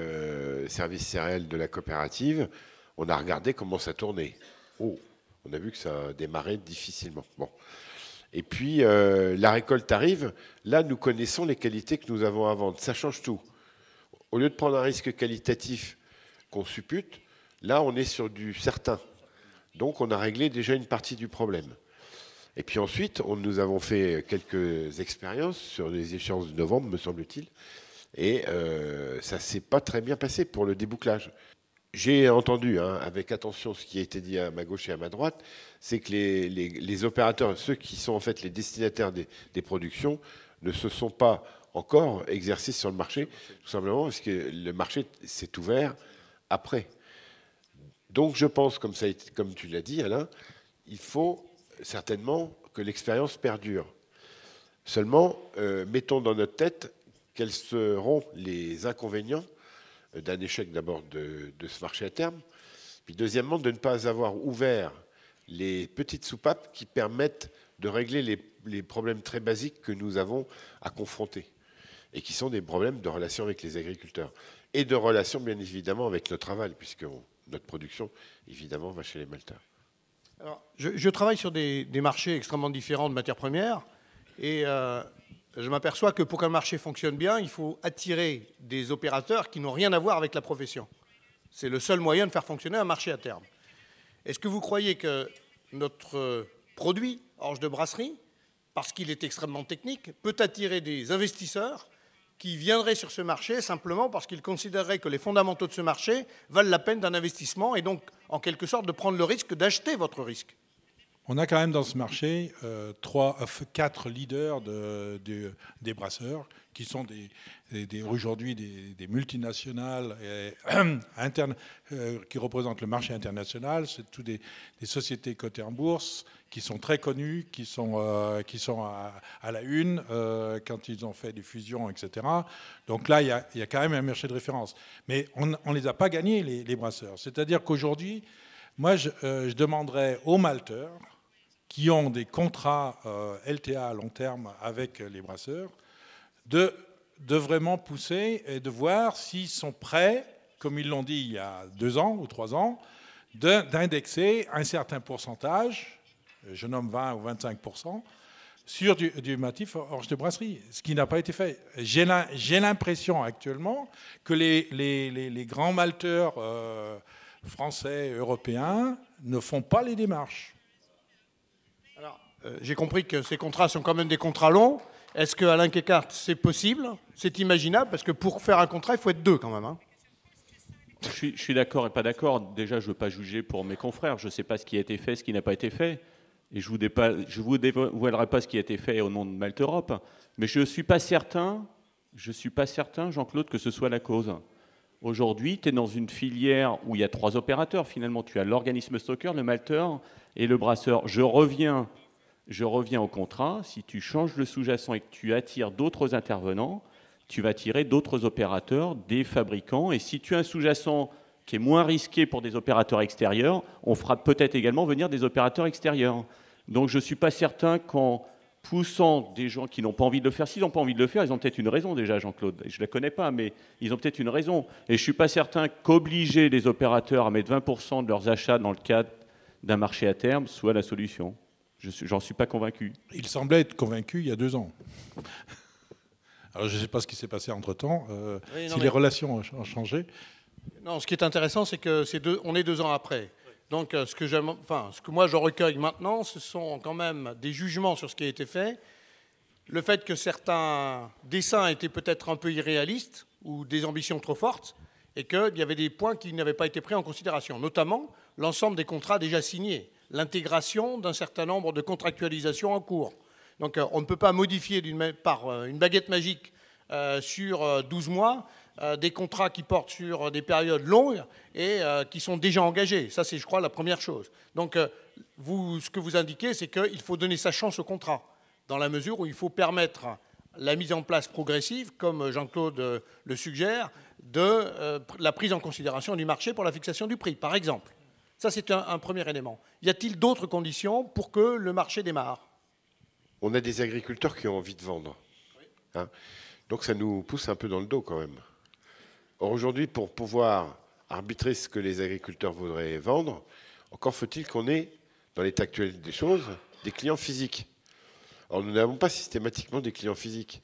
service céréales de la coopérative? On a regardé comment ça tournait. Oh, on a vu que ça démarrait difficilement. Bon. Et puis, la récolte arrive. Là, nous connaissons les qualités que nous avons à vendre. Ça change tout. Au lieu de prendre un risque qualitatif qu'on suppute, là, on est sur du certain. Donc, on a réglé déjà une partie du problème. Et puis ensuite, nous avons fait quelques expériences sur les échéances de novembre, me semble-t-il. Et ça ne s'est pas très bien passé pour le débouclage. J'ai entendu avec attention ce qui a été dit à ma gauche et à ma droite, c'est que les opérateurs, ceux qui sont en fait les destinataires des productions, ne se sont pas encore exercés sur le marché, tout simplement parce que le marché s'est ouvert après. Donc je pense, comme tu l'as dit Alain, il faut certainement que l'expérience perdure. Seulement, mettons dans notre tête quels seront les inconvénients d'un échec d'abord de ce marché à terme, puis deuxièmement de ne pas avoir ouvert les petites soupapes qui permettent de régler les problèmes très basiques que nous avons à confronter et qui sont des problèmes de relation avec les agriculteurs et de relation bien évidemment avec notre aval, puisque notre production évidemment va chez les malteurs. Alors, je travaille sur des marchés extrêmement différents de matières premières et je m'aperçois que pour qu'un marché fonctionne bien, il faut attirer des opérateurs qui n'ont rien à voir avec la profession. C'est le seul moyen de faire fonctionner un marché à terme. Est-ce que vous croyez que notre produit, orge de brasserie, parce qu'il est extrêmement technique, peut attirer des investisseurs qui viendraient sur ce marché simplement parce qu'ils considéreraient que les fondamentaux de ce marché valent la peine d'un investissement et donc, en quelque sorte, de prendre le risque d'acheter votre risque? On a quand même dans ce marché 4 leaders des brasseurs qui sont aujourd'hui des multinationales internes qui représentent le marché international. C'est toutes des sociétés cotées en bourse qui sont très connues, qui sont à la une quand ils ont fait des fusions, etc. Donc là, il y a quand même un marché de référence. Mais on ne les a pas gagnés, les brasseurs. C'est-à-dire qu'aujourd'hui, moi, je demanderais aux malteurs qui ont des contrats LTA à long terme avec les brasseurs, de vraiment pousser et de voir s'ils sont prêts, comme ils l'ont dit il y a 2 ans ou 3 ans, d'indexer un certain pourcentage, je nomme 20 ou 25%, sur du matif orge de brasserie, ce qui n'a pas été fait. J'ai l'impression actuellement que les grands malteurs français, européens, ne font pas les démarches. J'ai compris que ces contrats sont quand même des contrats longs. Est-ce que Alain Kekart, c'est possible? C'est imaginable? Parce que pour faire un contrat, il faut être 2 quand même. Hein. Je suis d'accord et pas d'accord. Déjà, je ne veux pas juger pour mes confrères. Je ne sais pas ce qui a été fait, ce qui n'a pas été fait. Et je ne vous dévoilerai pas ce qui a été fait au nom de Malte Europe. Mais je ne suis pas certain, Jean-Claude, que ce soit la cause. Aujourd'hui, tu es dans une filière où il y a 3 opérateurs. Finalement, tu as l'organisme stocker, le malteur et le brasseur. Je reviens au contrat. Si tu changes le sous-jacent et que tu attires d'autres intervenants, tu vas attirer d'autres opérateurs, des fabricants. Et si tu as un sous-jacent qui est moins risqué pour des opérateurs extérieurs, on fera peut-être également venir des opérateurs extérieurs. Donc je ne suis pas certain qu'en poussant des gens qui n'ont pas envie de le faire, s'ils n'ont pas envie de le faire, ils ont peut-être une raison déjà, Jean-Claude. Je ne la connais pas, mais ils ont peut-être une raison. Et je ne suis pas certain qu'obliger les opérateurs à mettre 20% de leurs achats dans le cadre d'un marché à terme soit la solution. J'en suis pas convaincu. Il semblait être convaincu il y a 2 ans. Alors je ne sais pas ce qui s'est passé entre-temps, si les relations ont changé. Non, ce qui est intéressant, c'est que on est 2 ans après. Donc ce que moi je recueille maintenant, ce sont quand même des jugements sur ce qui a été fait. Le fait que certains dessins étaient peut-être un peu irréalistes ou des ambitions trop fortes et qu'il y avait des points qui n'avaient pas été pris en considération, notamment l'ensemble des contrats déjà signés, l'intégration d'un certain nombre de contractualisations en cours. Donc on ne peut pas modifier par une baguette magique sur 12 mois des contrats qui portent sur des périodes longues et qui sont déjà engagés. Ça, c'est, je crois, la première chose. Donc ce que vous indiquez, c'est qu'il faut donner sa chance au contrat, dans la mesure où il faut permettre la mise en place progressive, comme Jean-Claude le suggère, de la prise en considération du marché pour la fixation du prix, par exemple. Ça, c'est un premier élément. Y a-t-il d'autres conditions pour que le marché démarre? On a des agriculteurs qui ont envie de vendre. Hein, donc ça nous pousse un peu dans le dos quand même. Or aujourd'hui, pour pouvoir arbitrer ce que les agriculteurs voudraient vendre, encore faut-il qu'on ait, dans l'état actuel des choses, des clients physiques. Or nous n'avons pas systématiquement des clients physiques.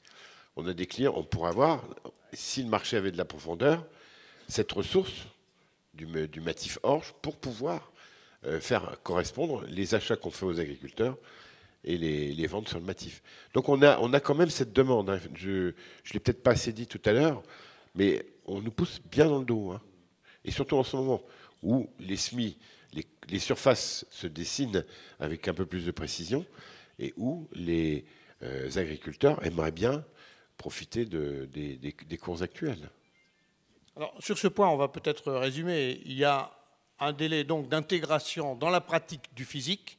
On a des clients, on pourrait avoir, si le marché avait de la profondeur, cette ressource du matif orge pour pouvoir faire correspondre les achats qu'on fait aux agriculteurs et les ventes sur le matif. Donc on a quand même cette demande. Hein. Je ne l'ai peut-être pas assez dit tout à l'heure, mais on nous pousse bien dans le dos. Hein. Et surtout en ce moment où les semis, les surfaces se dessinent avec un peu plus de précision et où les agriculteurs aimeraient bien profiter des cours actuels. Alors, sur ce point, on va peut-être résumer. Il y a un délai donc d'intégration dans la pratique du physique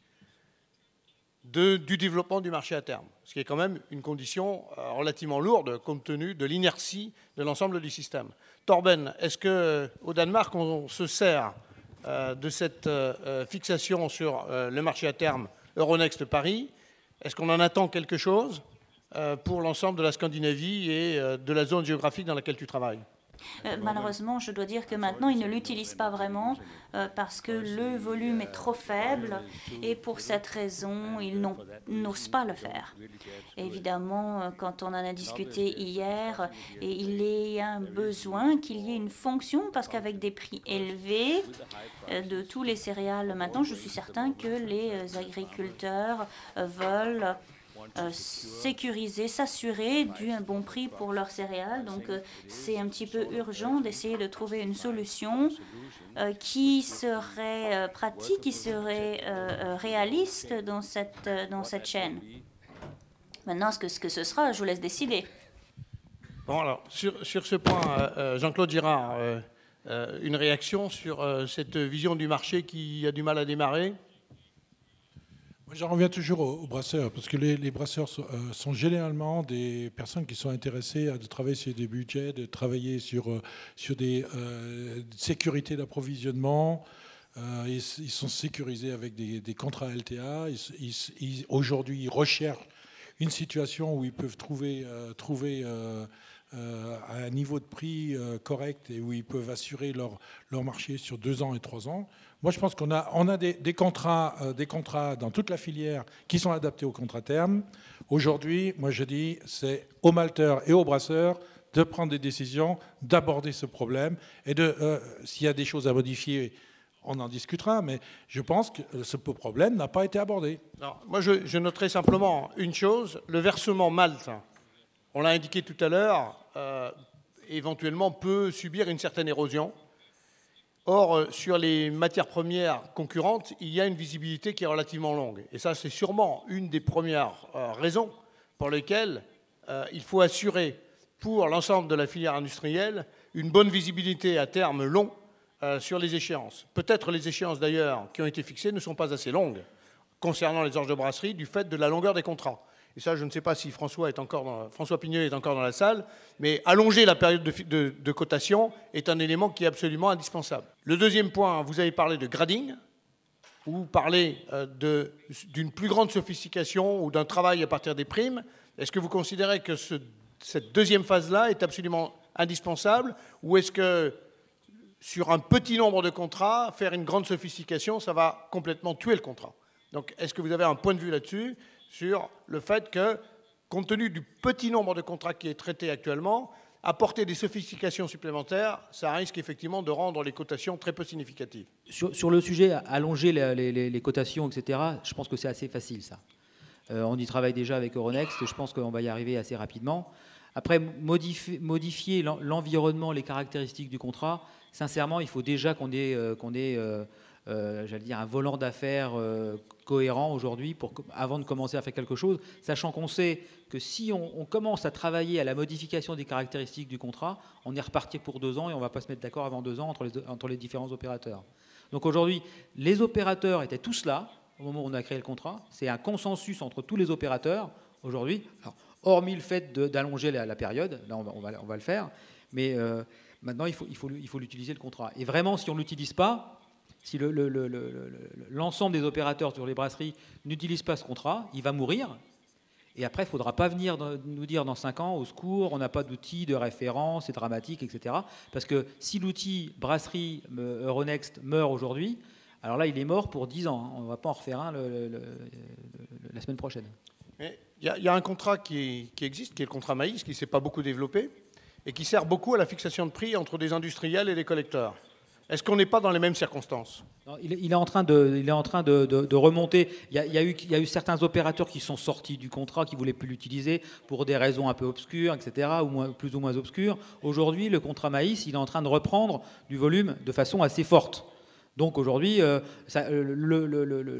du développement du marché à terme, ce qui est quand même une condition relativement lourde compte tenu de l'inertie de l'ensemble du système. Torben, est-ce qu'au Danemark, on se sert de cette fixation sur le marché à terme Euronext Paris? Est-ce qu'on en attend quelque chose pour l'ensemble de la Scandinavie et de la zone géographique dans laquelle tu travailles? Malheureusement, je dois dire que maintenant, ils ne l'utilisent pas vraiment parce que le volume est trop faible et pour cette raison, ils n'osent pas le faire. Évidemment, quand on en a discuté hier, et il y a un besoin qu'il y ait une fonction parce qu'avec des prix élevés de tous les céréales maintenant, je suis certain que les agriculteurs veulent sécuriser, s'assurer d'un bon prix pour leurs céréales. Donc, c'est un petit peu urgent d'essayer de trouver une solution qui serait pratique, qui serait réaliste dans cette chaîne. Maintenant, ce que ce sera, je vous laisse décider. Bon, alors, sur ce point, Jean-Claude Girard, une réaction sur cette vision du marché qui a du mal à démarrer? J'en reviens toujours aux brasseurs, parce que les brasseurs sont généralement des personnes qui sont intéressées à travailler sur des budgets, de travailler sur des sécurités d'approvisionnement. Ils sont sécurisés avec des contrats LTA. Aujourd'hui, ils recherchent une situation où ils peuvent trouver un niveau de prix correct et où ils peuvent assurer leur marché sur 2 ans et 3 ans. Moi, je pense qu'on a des contrats dans toute la filière qui sont adaptés aux contrats termes. Aujourd'hui, moi, je dis, c'est aux malteurs et aux brasseurs de prendre des décisions, d'aborder ce problème et s'il y a des choses à modifier, on en discutera, mais je pense que ce problème n'a pas été abordé. Non, moi, je noterai simplement une chose, le versement Malte, on l'a indiqué tout à l'heure, éventuellement peut subir une certaine érosion. Or, sur les matières premières concurrentes, il y a une visibilité qui est relativement longue. Et ça, c'est sûrement une des premières raisons pour lesquelles il faut assurer pour l'ensemble de la filière industrielle une bonne visibilité à terme long sur les échéances. Peut-être les échéances, d'ailleurs, qui ont été fixées ne sont pas assez longues concernant les orges de brasserie du fait de la longueur des contrats. Et ça, je ne sais pas si François Pignol est encore dans la salle, mais allonger la période de cotation est un élément qui est absolument indispensable. Le deuxième point, vous avez parlé de grading, vous parlez d'une plus grande sophistication ou d'un travail à partir des primes. Est-ce que vous considérez que cette deuxième phase-là est absolument indispensable, ou est-ce que sur un petit nombre de contrats, faire une grande sophistication, ça va complètement tuer le contrat? Donc, est-ce que vous avez un point de vue là-dessus sur le fait que, compte tenu du petit nombre de contrats qui est traité actuellement, apporter des sophistications supplémentaires, ça risque effectivement de rendre les cotations très peu significatives? Sur le sujet, allonger les cotations, etc., je pense que c'est assez facile, ça. On y travaille déjà avec Euronext, et je pense qu'on va y arriver assez rapidement. Après, modifier l'environnement, les caractéristiques du contrat, sincèrement, il faut déjà qu'on ait j'allais dire, un volant d'affaires cohérent aujourd'hui avant de commencer à faire quelque chose, sachant qu'on sait que si on commence à travailler à la modification des caractéristiques du contrat, on est reparti pour 2 ans et on ne va pas se mettre d'accord avant 2 ans entre les différents opérateurs. Donc aujourd'hui, les opérateurs étaient tous là au moment où on a créé le contrat. C'est un consensus entre tous les opérateurs aujourd'hui. Hormis le fait d'allonger la période, là on va le faire, mais maintenant il faut l'utiliser le contrat. Et vraiment, si on ne l'utilise pas, si l'ensemble des opérateurs sur les brasseries n'utilisent pas ce contrat, il va mourir. Et après, il ne faudra pas venir nous dire dans 5 ans, au secours, on n'a pas d'outil de référence, c'est dramatique, etc. Parce que si l'outil brasserie Euronext meurt aujourd'hui, alors là, il est mort pour 10 ans. On ne va pas en refaire un la semaine prochaine. Il y a un contrat qui existe, qui est le contrat maïs, qui ne s'est pas beaucoup développé et qui sert beaucoup à la fixation de prix entre des industriels et des collecteurs. Est-ce qu'on n'est pas dans les mêmes circonstances? Non, il est en train de remonter. Il y a eu certains opérateurs qui sont sortis du contrat, qui ne voulaient plus l'utiliser pour des raisons un peu obscures, etc., ou plus ou moins obscures. Aujourd'hui, le contrat maïs, il est en train de reprendre du volume de façon assez forte. Donc aujourd'hui,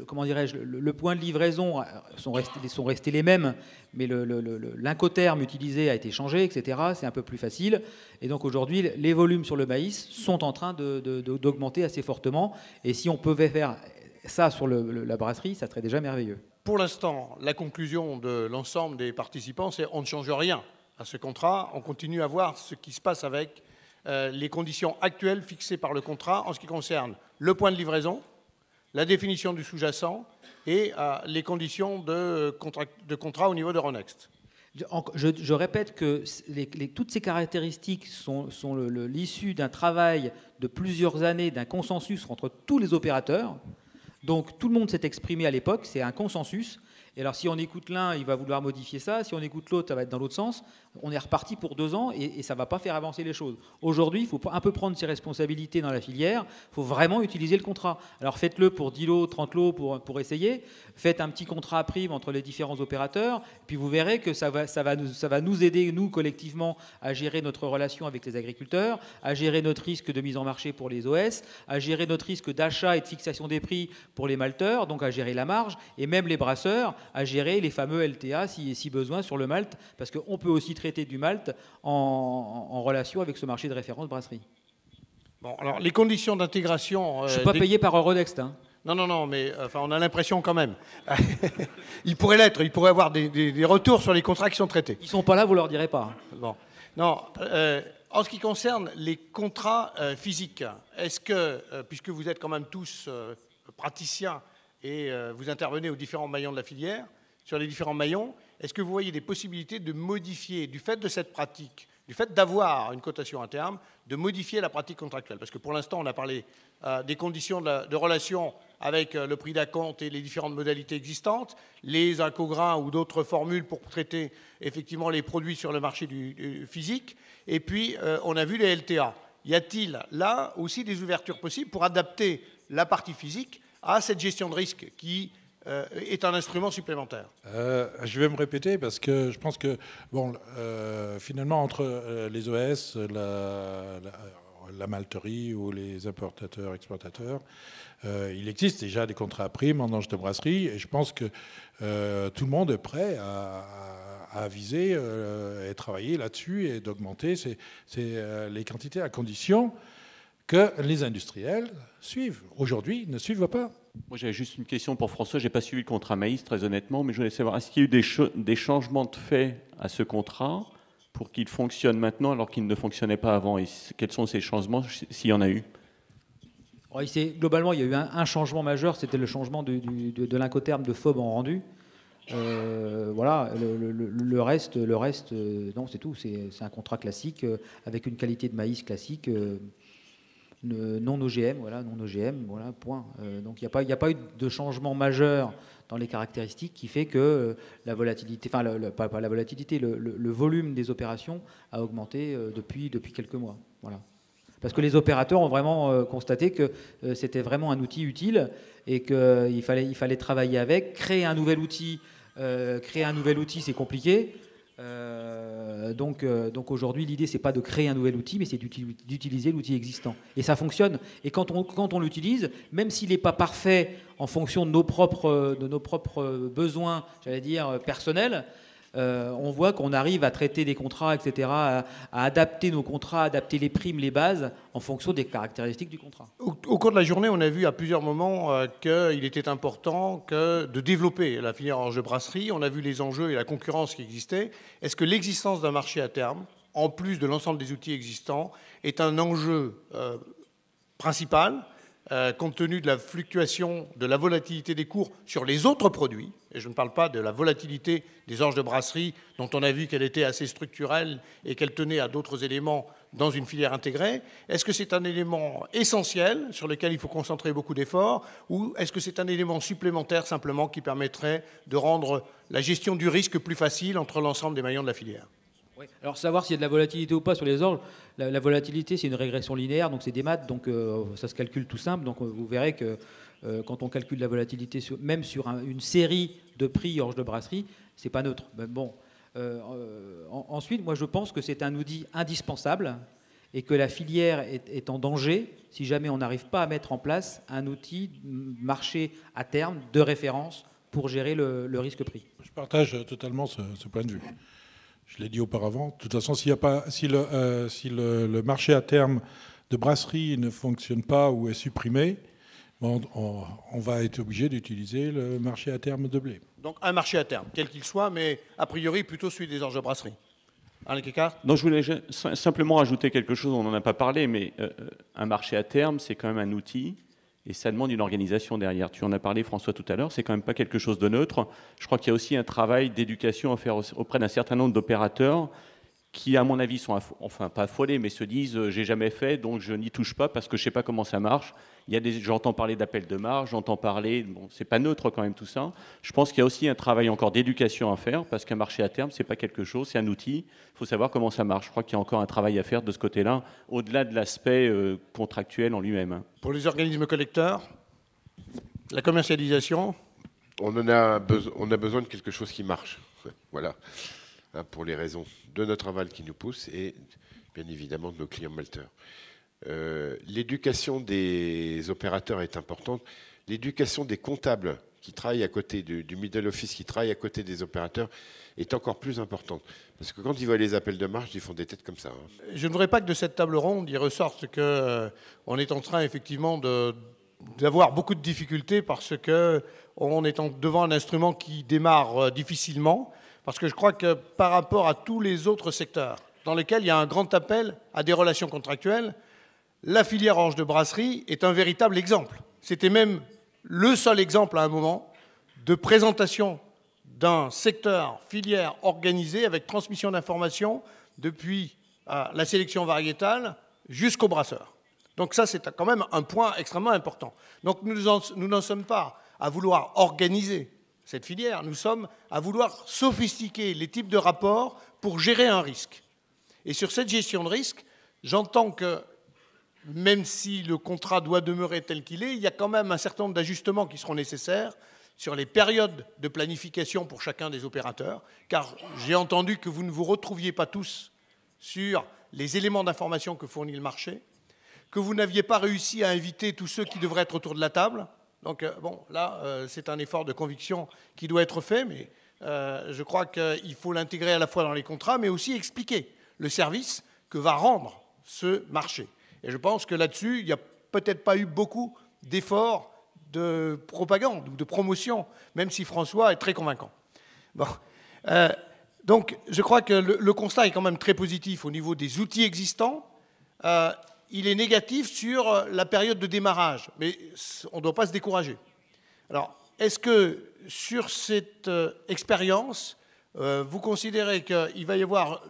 comment dirais-je, le point de livraison sont restés les mêmes, mais l'incoterme utilisé a été changé, etc. C'est un peu plus facile. Et donc aujourd'hui, les volumes sur le maïs sont en train d'augmenter assez fortement. Et si on pouvait faire ça sur la brasserie, ça serait déjà merveilleux. Pour l'instant, la conclusion de l'ensemble des participants, c'est on ne change rien à ce contrat. On continue à voir ce qui se passe avec les conditions actuelles fixées par le contrat en ce qui concerne le point de livraison, la définition du sous-jacent et les conditions de contrat au niveau d'Euronext. Je répète que toutes ces caractéristiques sont l'issue d'un travail de plusieurs années, d'un consensus entre tous les opérateurs. Donc tout le monde s'est exprimé à l'époque, c'est un consensus. Et alors si on écoute l'un, il va vouloir modifier ça, si on écoute l'autre, ça va être dans l'autre sens. On est reparti pour 2 ans et ça ne va pas faire avancer les choses. Aujourd'hui, il faut un peu prendre ses responsabilités dans la filière, il faut vraiment utiliser le contrat. Alors faites-le pour 10 lots, 30 lots pour essayer, faites un petit contrat à prime entre les différents opérateurs, puis vous verrez que ça va nous aider, nous, collectivement, à gérer notre relation avec les agriculteurs, à gérer notre risque de mise en marché pour les OS, à gérer notre risque d'achat et de fixation des prix pour les malteurs, donc à gérer la marge, et même les brasseurs, à gérer les fameux LTA si besoin sur le malt, parce qu'on peut aussi traiter du malt en relation avec ce marché de référence brasserie. Bon, alors les conditions d'intégration... je ne suis pas payé par Euronext. Hein. Non, mais enfin, on a l'impression quand même. Il pourrait l'être, il pourrait avoir des retours sur les contrats qui sont traités. Ils ne sont pas là, vous ne leur direz pas. Bon. Non, en ce qui concerne les contrats physiques, est-ce que, puisque vous êtes quand même tous praticiens et vous intervenez aux différents maillons de la filière, sur les différents maillons, est-ce que vous voyez des possibilités de modifier, du fait de cette pratique, du fait d'avoir une cotation à terme, de modifier la pratique contractuelle? Parce que pour l'instant, on a parlé des conditions de relation avec le prix d'acompte et les différentes modalités existantes, les incograins ou d'autres formules pour traiter effectivement les produits sur le marché du physique, et puis on a vu les LTA. Y a-t-il là aussi des ouvertures possibles pour adapter la partie physique à cette gestion de risque qui est un instrument supplémentaire? Je vais me répéter parce que je pense que bon, finalement entre les OS, la malterie ou les importateurs, exportateurs, il existe déjà des contrats à prime en ange de brasserie et je pense que tout le monde est prêt à viser et travailler là-dessus et d'augmenter les quantités à condition que les industriels suivent. Aujourd'hui, ne suivent pas. Moi, j'avais juste une question pour François. Je n'ai pas suivi le contrat maïs, très honnêtement, mais je voulais savoir, est-ce qu'il y a eu des changements de fait à ce contrat pour qu'il fonctionne maintenant alors qu'il ne fonctionnait pas avant? Et quels sont ces changements, s'il y en a eu? Globalement, il y a eu un changement majeur, c'était le changement de l'incoterme de FOB en rendu. Voilà, le reste, non, c'est tout. C'est un contrat classique avec une qualité de maïs classique. Non OGM, voilà, point. Donc il n'y a pas eu de changement majeur dans les caractéristiques qui fait que la volatilité, enfin pas la volatilité, le volume des opérations a augmenté depuis quelques mois. Voilà. Parce que les opérateurs ont vraiment constaté que c'était vraiment un outil utile et qu'il fallait travailler avec, créer un nouvel outil, c'est compliqué. Donc aujourd'hui, l'idée, c'est pas de créer un nouvel outil, mais c'est d'utiliser l'outil existant. Et ça fonctionne. Et quand on l'utilise, même s'il n'est pas parfait en fonction de nos propres besoins, j'allais dire personnels, on voit qu'on arrive à traiter des contrats, etc., à adapter nos contrats, adapter les primes, les bases, en fonction des caractéristiques du contrat. Au cours de la journée, on a vu à plusieurs moments qu'il était important de développer la filière orge de brasserie. On a vu les enjeux et la concurrence qui existaient. Est-ce que l'existence d'un marché à terme, en plus de l'ensemble des outils existants, est un enjeu principal compte tenu de la fluctuation, de la volatilité des cours sur les autres produits, et je ne parle pas de la volatilité des orges de brasserie, dont on a vu qu'elle était assez structurelle et qu'elle tenait à d'autres éléments dans une filière intégrée. Est-ce que c'est un élément essentiel sur lequel il faut concentrer beaucoup d'efforts, ou est-ce que c'est un élément supplémentaire simplement qui permettrait de rendre la gestion du risque plus facile entre l'ensemble des maillons de la filière? Oui. Alors savoir s'il y a de la volatilité ou pas sur les orges, la volatilité c'est une régression linéaire, donc c'est des maths, donc ça se calcule tout simple, donc vous verrez que quand on calcule la volatilité, même sur une série de prix orge de brasserie, c'est pas neutre. Mais bon, ensuite, moi je pense que c'est un outil indispensable et que la filière est en danger si jamais on n'arrive pas à mettre en place un outil marché à terme de référence pour gérer le risque prix. Je partage totalement ce point de vue. Je l'ai dit auparavant. De toute façon, si le marché à terme de brasserie ne fonctionne pas ou est supprimé, on va être obligé d'utiliser le marché à terme de blé. Donc un marché à terme, quel qu'il soit, mais a priori plutôt celui des orges de brasserie. Non, je voulais simplement rajouter quelque chose, on n'en a pas parlé, mais un marché à terme, c'est quand même un outil et ça demande une organisation derrière. Tu en as parlé, François, tout à l'heure, c'est quand même pas quelque chose de neutre. Je crois qu'il y a aussi un travail d'éducation à faire auprès d'un certain nombre d'opérateurs qui, à mon avis, sont, enfin pas affolés, mais se disent j'ai jamais fait, donc je n'y touche pas parce que je sais pas comment ça marche. J'entends parler d'appel de marge, j'entends parler, bon, c'est pas neutre quand même tout ça. Je pense qu'il y a aussi un travail encore d'éducation à faire parce qu'un marché à terme, c'est pas quelque chose, c'est un outil. Il faut savoir comment ça marche. Je crois qu'il y a encore un travail à faire de ce côté-là, au-delà de l'aspect contractuel en lui-même. Pour les organismes collecteurs, la commercialisation, on a besoin de quelque chose qui marche. Voilà. Pour les raisons de notre aval qui nous pousse et bien évidemment de nos clients malteurs. L'éducation des opérateurs est importante. L'éducation des comptables qui travaillent à côté du middle office, qui travaillent à côté des opérateurs, est encore plus importante. Parce que quand ils voient les appels de marge, ils font des têtes comme ça. Je ne voudrais pas que de cette table ronde, il ressorte qu'on est en train effectivement d'avoir beaucoup de difficultés parce qu'on est devant un instrument qui démarre difficilement. Parce que je crois que par rapport à tous les autres secteurs dans lesquels il y a un grand appel à des relations contractuelles, la filière orge de brasserie est un véritable exemple. C'était même le seul exemple à un moment de présentation d'un secteur filière organisé avec transmission d'informations depuis la sélection variétale jusqu'au brasseur. Donc ça, c'est quand même un point extrêmement important. Donc nous n'en sommes pas à vouloir organiser cette filière, nous sommes à vouloir sophistiquer les types de rapports pour gérer un risque. Et sur cette gestion de risque, j'entends que même si le contrat doit demeurer tel qu'il est, il y a quand même un certain nombre d'ajustements qui seront nécessaires sur les périodes de planification pour chacun des opérateurs, car j'ai entendu que vous ne vous retrouviez pas tous sur les éléments d'information que fournit le marché, que vous n'aviez pas réussi à inviter tous ceux qui devraient être autour de la table. Donc, bon, là, c'est un effort de conviction qui doit être fait, mais je crois qu'il faut l'intégrer à la fois dans les contrats, mais aussi expliquer le service que va rendre ce marché. Et je pense que là-dessus, il n'y a peut-être pas eu beaucoup d'efforts de propagande ou de promotion, même si François est très convaincant. Bon. Donc, je crois que le constat est quand même très positif au niveau des outils existants. Il est négatif sur la période de démarrage, mais on ne doit pas se décourager. Alors, est-ce que sur cette expérience, vous considérez qu'il va y avoir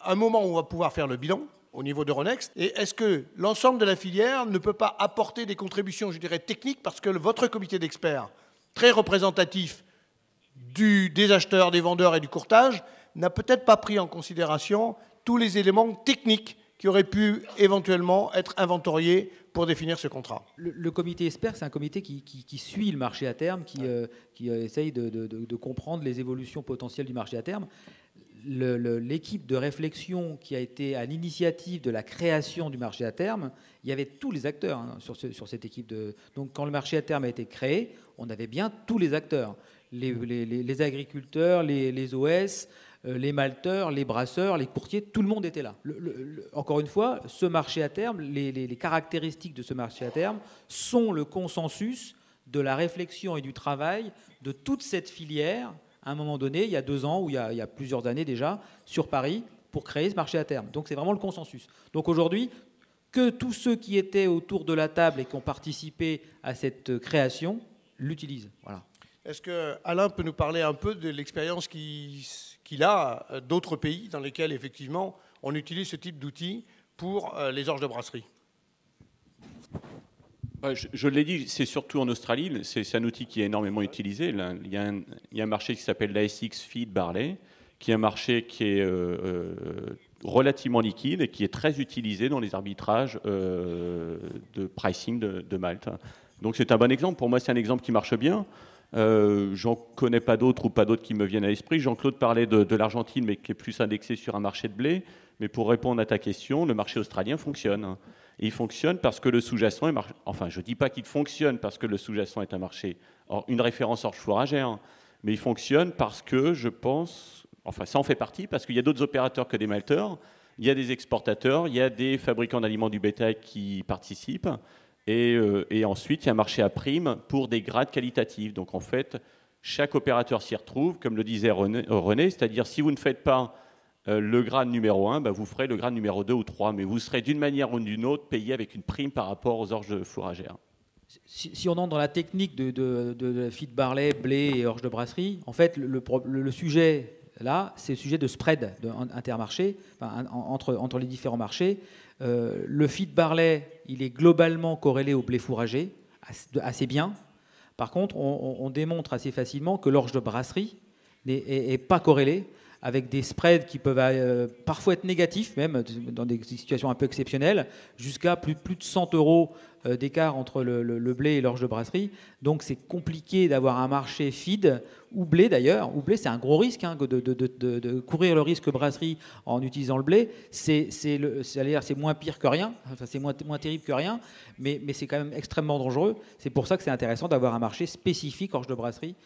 un moment où on va pouvoir faire le bilan au niveau d'Euronext, et est-ce que l'ensemble de la filière ne peut pas apporter des contributions, je dirais, techniques, parce que votre comité d'experts, très représentatif des acheteurs, des vendeurs et du courtage, n'a peut-être pas pris en considération tous les éléments techniques qui auraient pu éventuellement être inventoriés pour définir ce contrat. Le comité expert, c'est un comité qui suit le marché à terme, qui essaye de comprendre les évolutions potentielles du marché à terme. L'équipe de réflexion qui a été à l'initiative de la création du marché à terme, il y avait tous les acteurs sur cette équipe. Donc quand le marché à terme a été créé, on avait bien tous les acteurs. Les agriculteurs, les OS, les malteurs, les brasseurs, les courtiers, tout le monde était là. Encore une fois, ce marché à terme, les caractéristiques de ce marché à terme sont le consensus de la réflexion et du travail de toute cette filière, à un moment donné, il y a 2 ans, ou il y a plusieurs années déjà, sur Paris, pour créer ce marché à terme. Donc c'est vraiment le consensus. Donc aujourd'hui, que tous ceux qui étaient autour de la table et qui ont participé à cette création l'utilisent. Voilà. Est-ce que Alain peut nous parler un peu de l'expérience qu'il a d'autres pays dans lesquels, effectivement, on utilise ce type d'outils pour les orges de brasserie? Je l'ai dit, c'est surtout en Australie. C'est un outil qui est énormément utilisé. Là, il y a un marché qui s'appelle l'ASX Feed Barley, qui est un marché qui est relativement liquide et qui est très utilisé dans les arbitrages de pricing de Malte. Donc c'est un bon exemple. Pour moi, c'est un exemple qui marche bien. J'en connais pas d'autres ou pas d'autres qui me viennent à l'esprit. Jean-Claude parlait de l'Argentine, mais qui est plus indexé sur un marché de blé. Mais pour répondre à ta question, le marché australien fonctionne. Et il fonctionne parce que le sous-jacent est enfin, je ne dis pas qu'il fonctionne parce que le sous-jacent est un marché, une référence orge fourragère, mais il fonctionne parce que, je pense, enfin ça en fait partie, parce qu'il y a d'autres opérateurs que des malteurs, il y a des exportateurs, il y a des fabricants d'aliments du bétail qui participent, et ensuite il y a un marché à prime pour des grades qualitatifs. Donc en fait, chaque opérateur s'y retrouve, comme le disait René, c'est-à-dire si vous ne faites pas le grade numéro 1, vous ferez le grade numéro 2 ou 3, mais vous serez d'une manière ou d'une autre payé avec une prime par rapport aux orges fourragères. Si on entre dans la technique de feed barley, blé et orge de brasserie, en fait, le sujet là, c'est le sujet de spread intermarché, entre les différents marchés. Le feed barley, il est globalement corrélé au blé fourragé, assez bien. Par contre, on démontre assez facilement que l'orge de brasserie n'est pas corrélée, avec des spreads qui peuvent parfois être négatifs, même dans des situations un peu exceptionnelles, jusqu'à plus de 100 € d'écart entre le blé et l'orge de brasserie. Donc c'est compliqué d'avoir un marché feed, ou blé d'ailleurs. Ou blé, c'est un gros risque de courir le risque brasserie en utilisant le blé. C'est moins pire que rien, enfin, c'est moins terrible que rien, mais c'est quand même extrêmement dangereux. C'est pour ça que c'est intéressant d'avoir un marché spécifique orge de brasserie.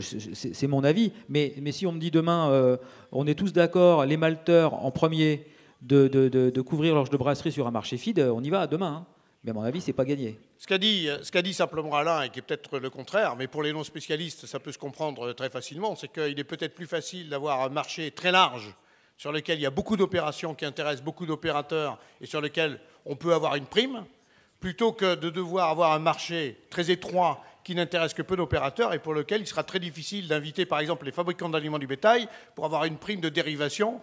C'est mon avis, mais si on me dit demain, on est tous d'accord, les malteurs en premier, de couvrir l'orge de brasserie sur un marché feed, on y va demain. Mais à mon avis, c'est pas gagné. Ce qu'a dit simplement Alain, et qui est peut-être le contraire, mais pour les non-spécialistes, ça peut se comprendre très facilement, c'est qu'il est peut-être plus facile d'avoir un marché très large sur lequel il y a beaucoup d'opérations qui intéressent beaucoup d'opérateurs et sur lequel on peut avoir une prime, plutôt que de devoir avoir un marché très étroit qui n'intéresse que peu d'opérateurs et pour lequel il sera très difficile d'inviter par exemple les fabricants d'aliments du bétail pour avoir une prime de dérivation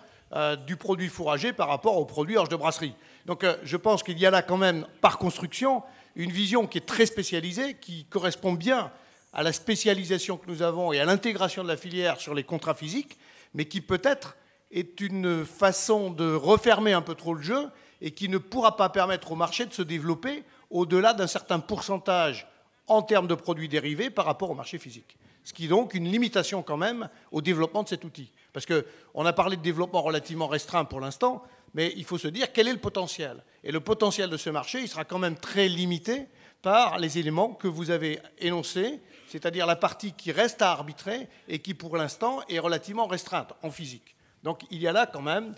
du produit fourragé par rapport au produit orge de brasserie. Donc je pense qu'il y a là quand même, par construction, une vision qui est très spécialisée, qui correspond bien à la spécialisation que nous avons et à l'intégration de la filière sur les contrats physiques, mais qui peut-être est une façon de refermer un peu trop le jeu et qui ne pourra pas permettre au marché de se développer au-delà d'un certain pourcentage en termes de produits dérivés par rapport au marché physique. Ce qui est donc une limitation quand même au développement de cet outil. Parce qu'on a parlé de développement relativement restreint pour l'instant, mais il faut se dire quel est le potentiel. Et le potentiel de ce marché, il sera quand même très limité par les éléments que vous avez énoncés, c'est-à-dire la partie qui reste à arbitrer et qui pour l'instant est relativement restreinte en physique. Donc il y a là quand même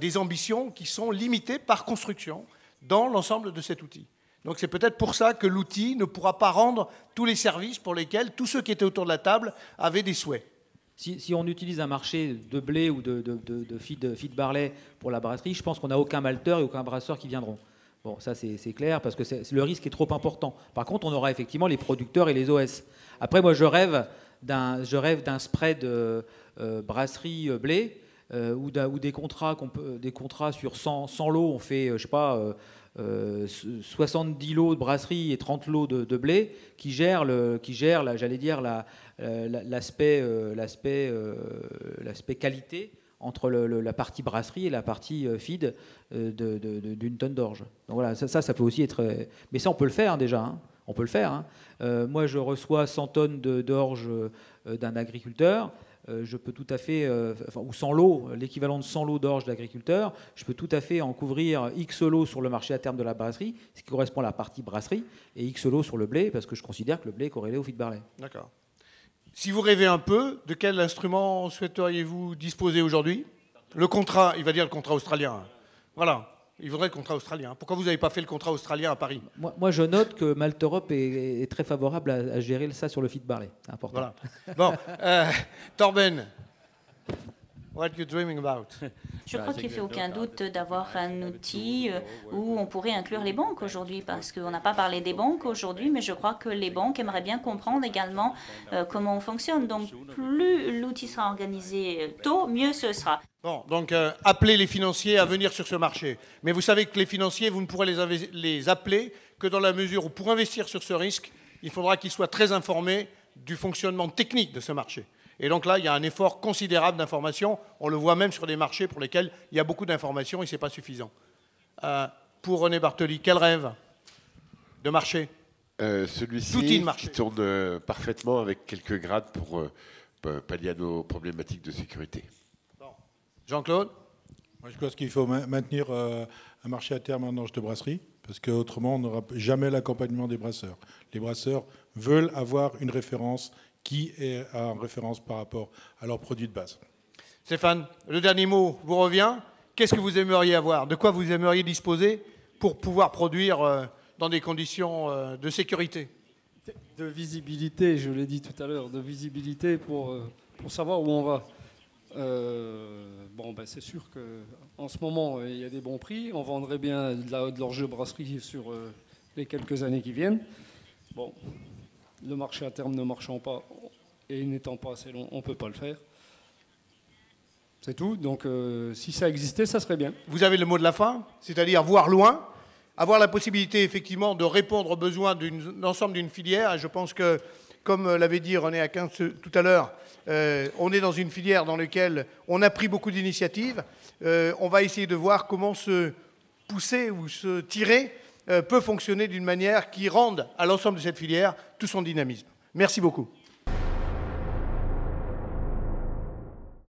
des ambitions qui sont limitées par construction dans l'ensemble de cet outil. Donc c'est peut-être pour ça que l'outil ne pourra pas rendre tous les services pour lesquels tous ceux qui étaient autour de la table avaient des souhaits. Si on utilise un marché de blé ou de feed barley pour la brasserie, je pense qu'on n'a aucun malteur et aucun brasseur qui viendront. Bon, ça c'est clair parce que le risque est trop important. Par contre, on aura effectivement les producteurs et les OS. Après, moi, je rêve d'un spread brasserie blé ou des contrats sur 100 lots. On fait, je sais pas, 70 lots de brasserie et 30 lots de blé qui gèrent j'allais dire l'aspect qualité entre la partie brasserie et la partie feed d'une tonne d'orge. Donc voilà, ça peut aussi être... Mais ça, on peut le faire déjà. Hein. On peut le faire. Hein. Moi, je reçois 100 tonnes d'orge d'un agriculteur. Je peux tout à fait, ou 100 lots, l'équivalent de 100 lots d'orge d'agriculteur, je peux tout à fait en couvrir X lots sur le marché à terme de la brasserie, ce qui correspond à la partie brasserie, et X lots sur le blé, parce que je considère que le blé est corrélé au feed barley. D'accord. Si vous rêvez un peu, de quel instrument souhaiteriez-vous disposer aujourd'hui? Le contrat, il va dire le contrat australien. Voilà. Il voudrait le contrat australien. Pourquoi vous n'avez pas fait le contrat australien à Paris? Moi, je note que Malte Europe est très favorable à gérer ça sur le feed barley. C'est important. Voilà. Bon, Torben, what are you dreaming about? Je crois qu'il ne fait aucun doute d'avoir un outil où on pourrait inclure les banques aujourd'hui, parce qu'on n'a pas parlé des banques aujourd'hui, mais je crois que les banques aimeraient bien comprendre également comment on fonctionne. Donc, plus l'outil sera organisé tôt, mieux ce sera. Bon, donc appelez les financiers à venir sur ce marché. Mais vous savez que les financiers, vous ne pourrez les appeler que dans la mesure où, pour investir sur ce risque, il faudra qu'ils soient très informés du fonctionnement technique de ce marché. Et donc là, il y a un effort considérable d'information. On le voit même sur des marchés pour lesquels il y a beaucoup d'informations et ce n'est pas suffisant. Pour René Bartoli, quel rêve de marché? Celui-ci qui tourne parfaitement avec quelques grades pour pallier à nos problématiques de sécurité. Jean-Claude? Moi, je pense qu'il faut maintenir un marché à terme en orge de brasserie, parce qu'autrement, on n'aura jamais l'accompagnement des brasseurs. Les brasseurs veulent avoir une référence qui est en référence par rapport à leurs produits de base. Stéphane, le dernier mot vous revient. Qu'est-ce que vous aimeriez avoir? De quoi vous aimeriez disposer pour pouvoir produire dans des conditions de sécurité? De visibilité, je l'ai dit tout à l'heure, de visibilité pour savoir où on va. Bon, ben, c'est sûr qu'en ce moment, il y a des bons prix. On vendrait bien de l'orge-brasserie sur les quelques années qui viennent. Bon, le marché à terme ne marchant pas et n'étant pas assez long, on ne peut pas le faire. C'est tout. Donc, si ça existait, ça serait bien. Vous avez le mot de la fin, c'est-à-dire voir loin, avoir la possibilité, effectivement, de répondre aux besoins d'un ensemble d'une filière. Et je pense que, comme l'avait dit René Aquin tout à l'heure, on est dans une filière dans laquelle on a pris beaucoup d'initiatives. On va essayer de voir comment se pousser ou se tirer peut fonctionner d'une manière qui rende à l'ensemble de cette filière tout son dynamisme. Merci beaucoup.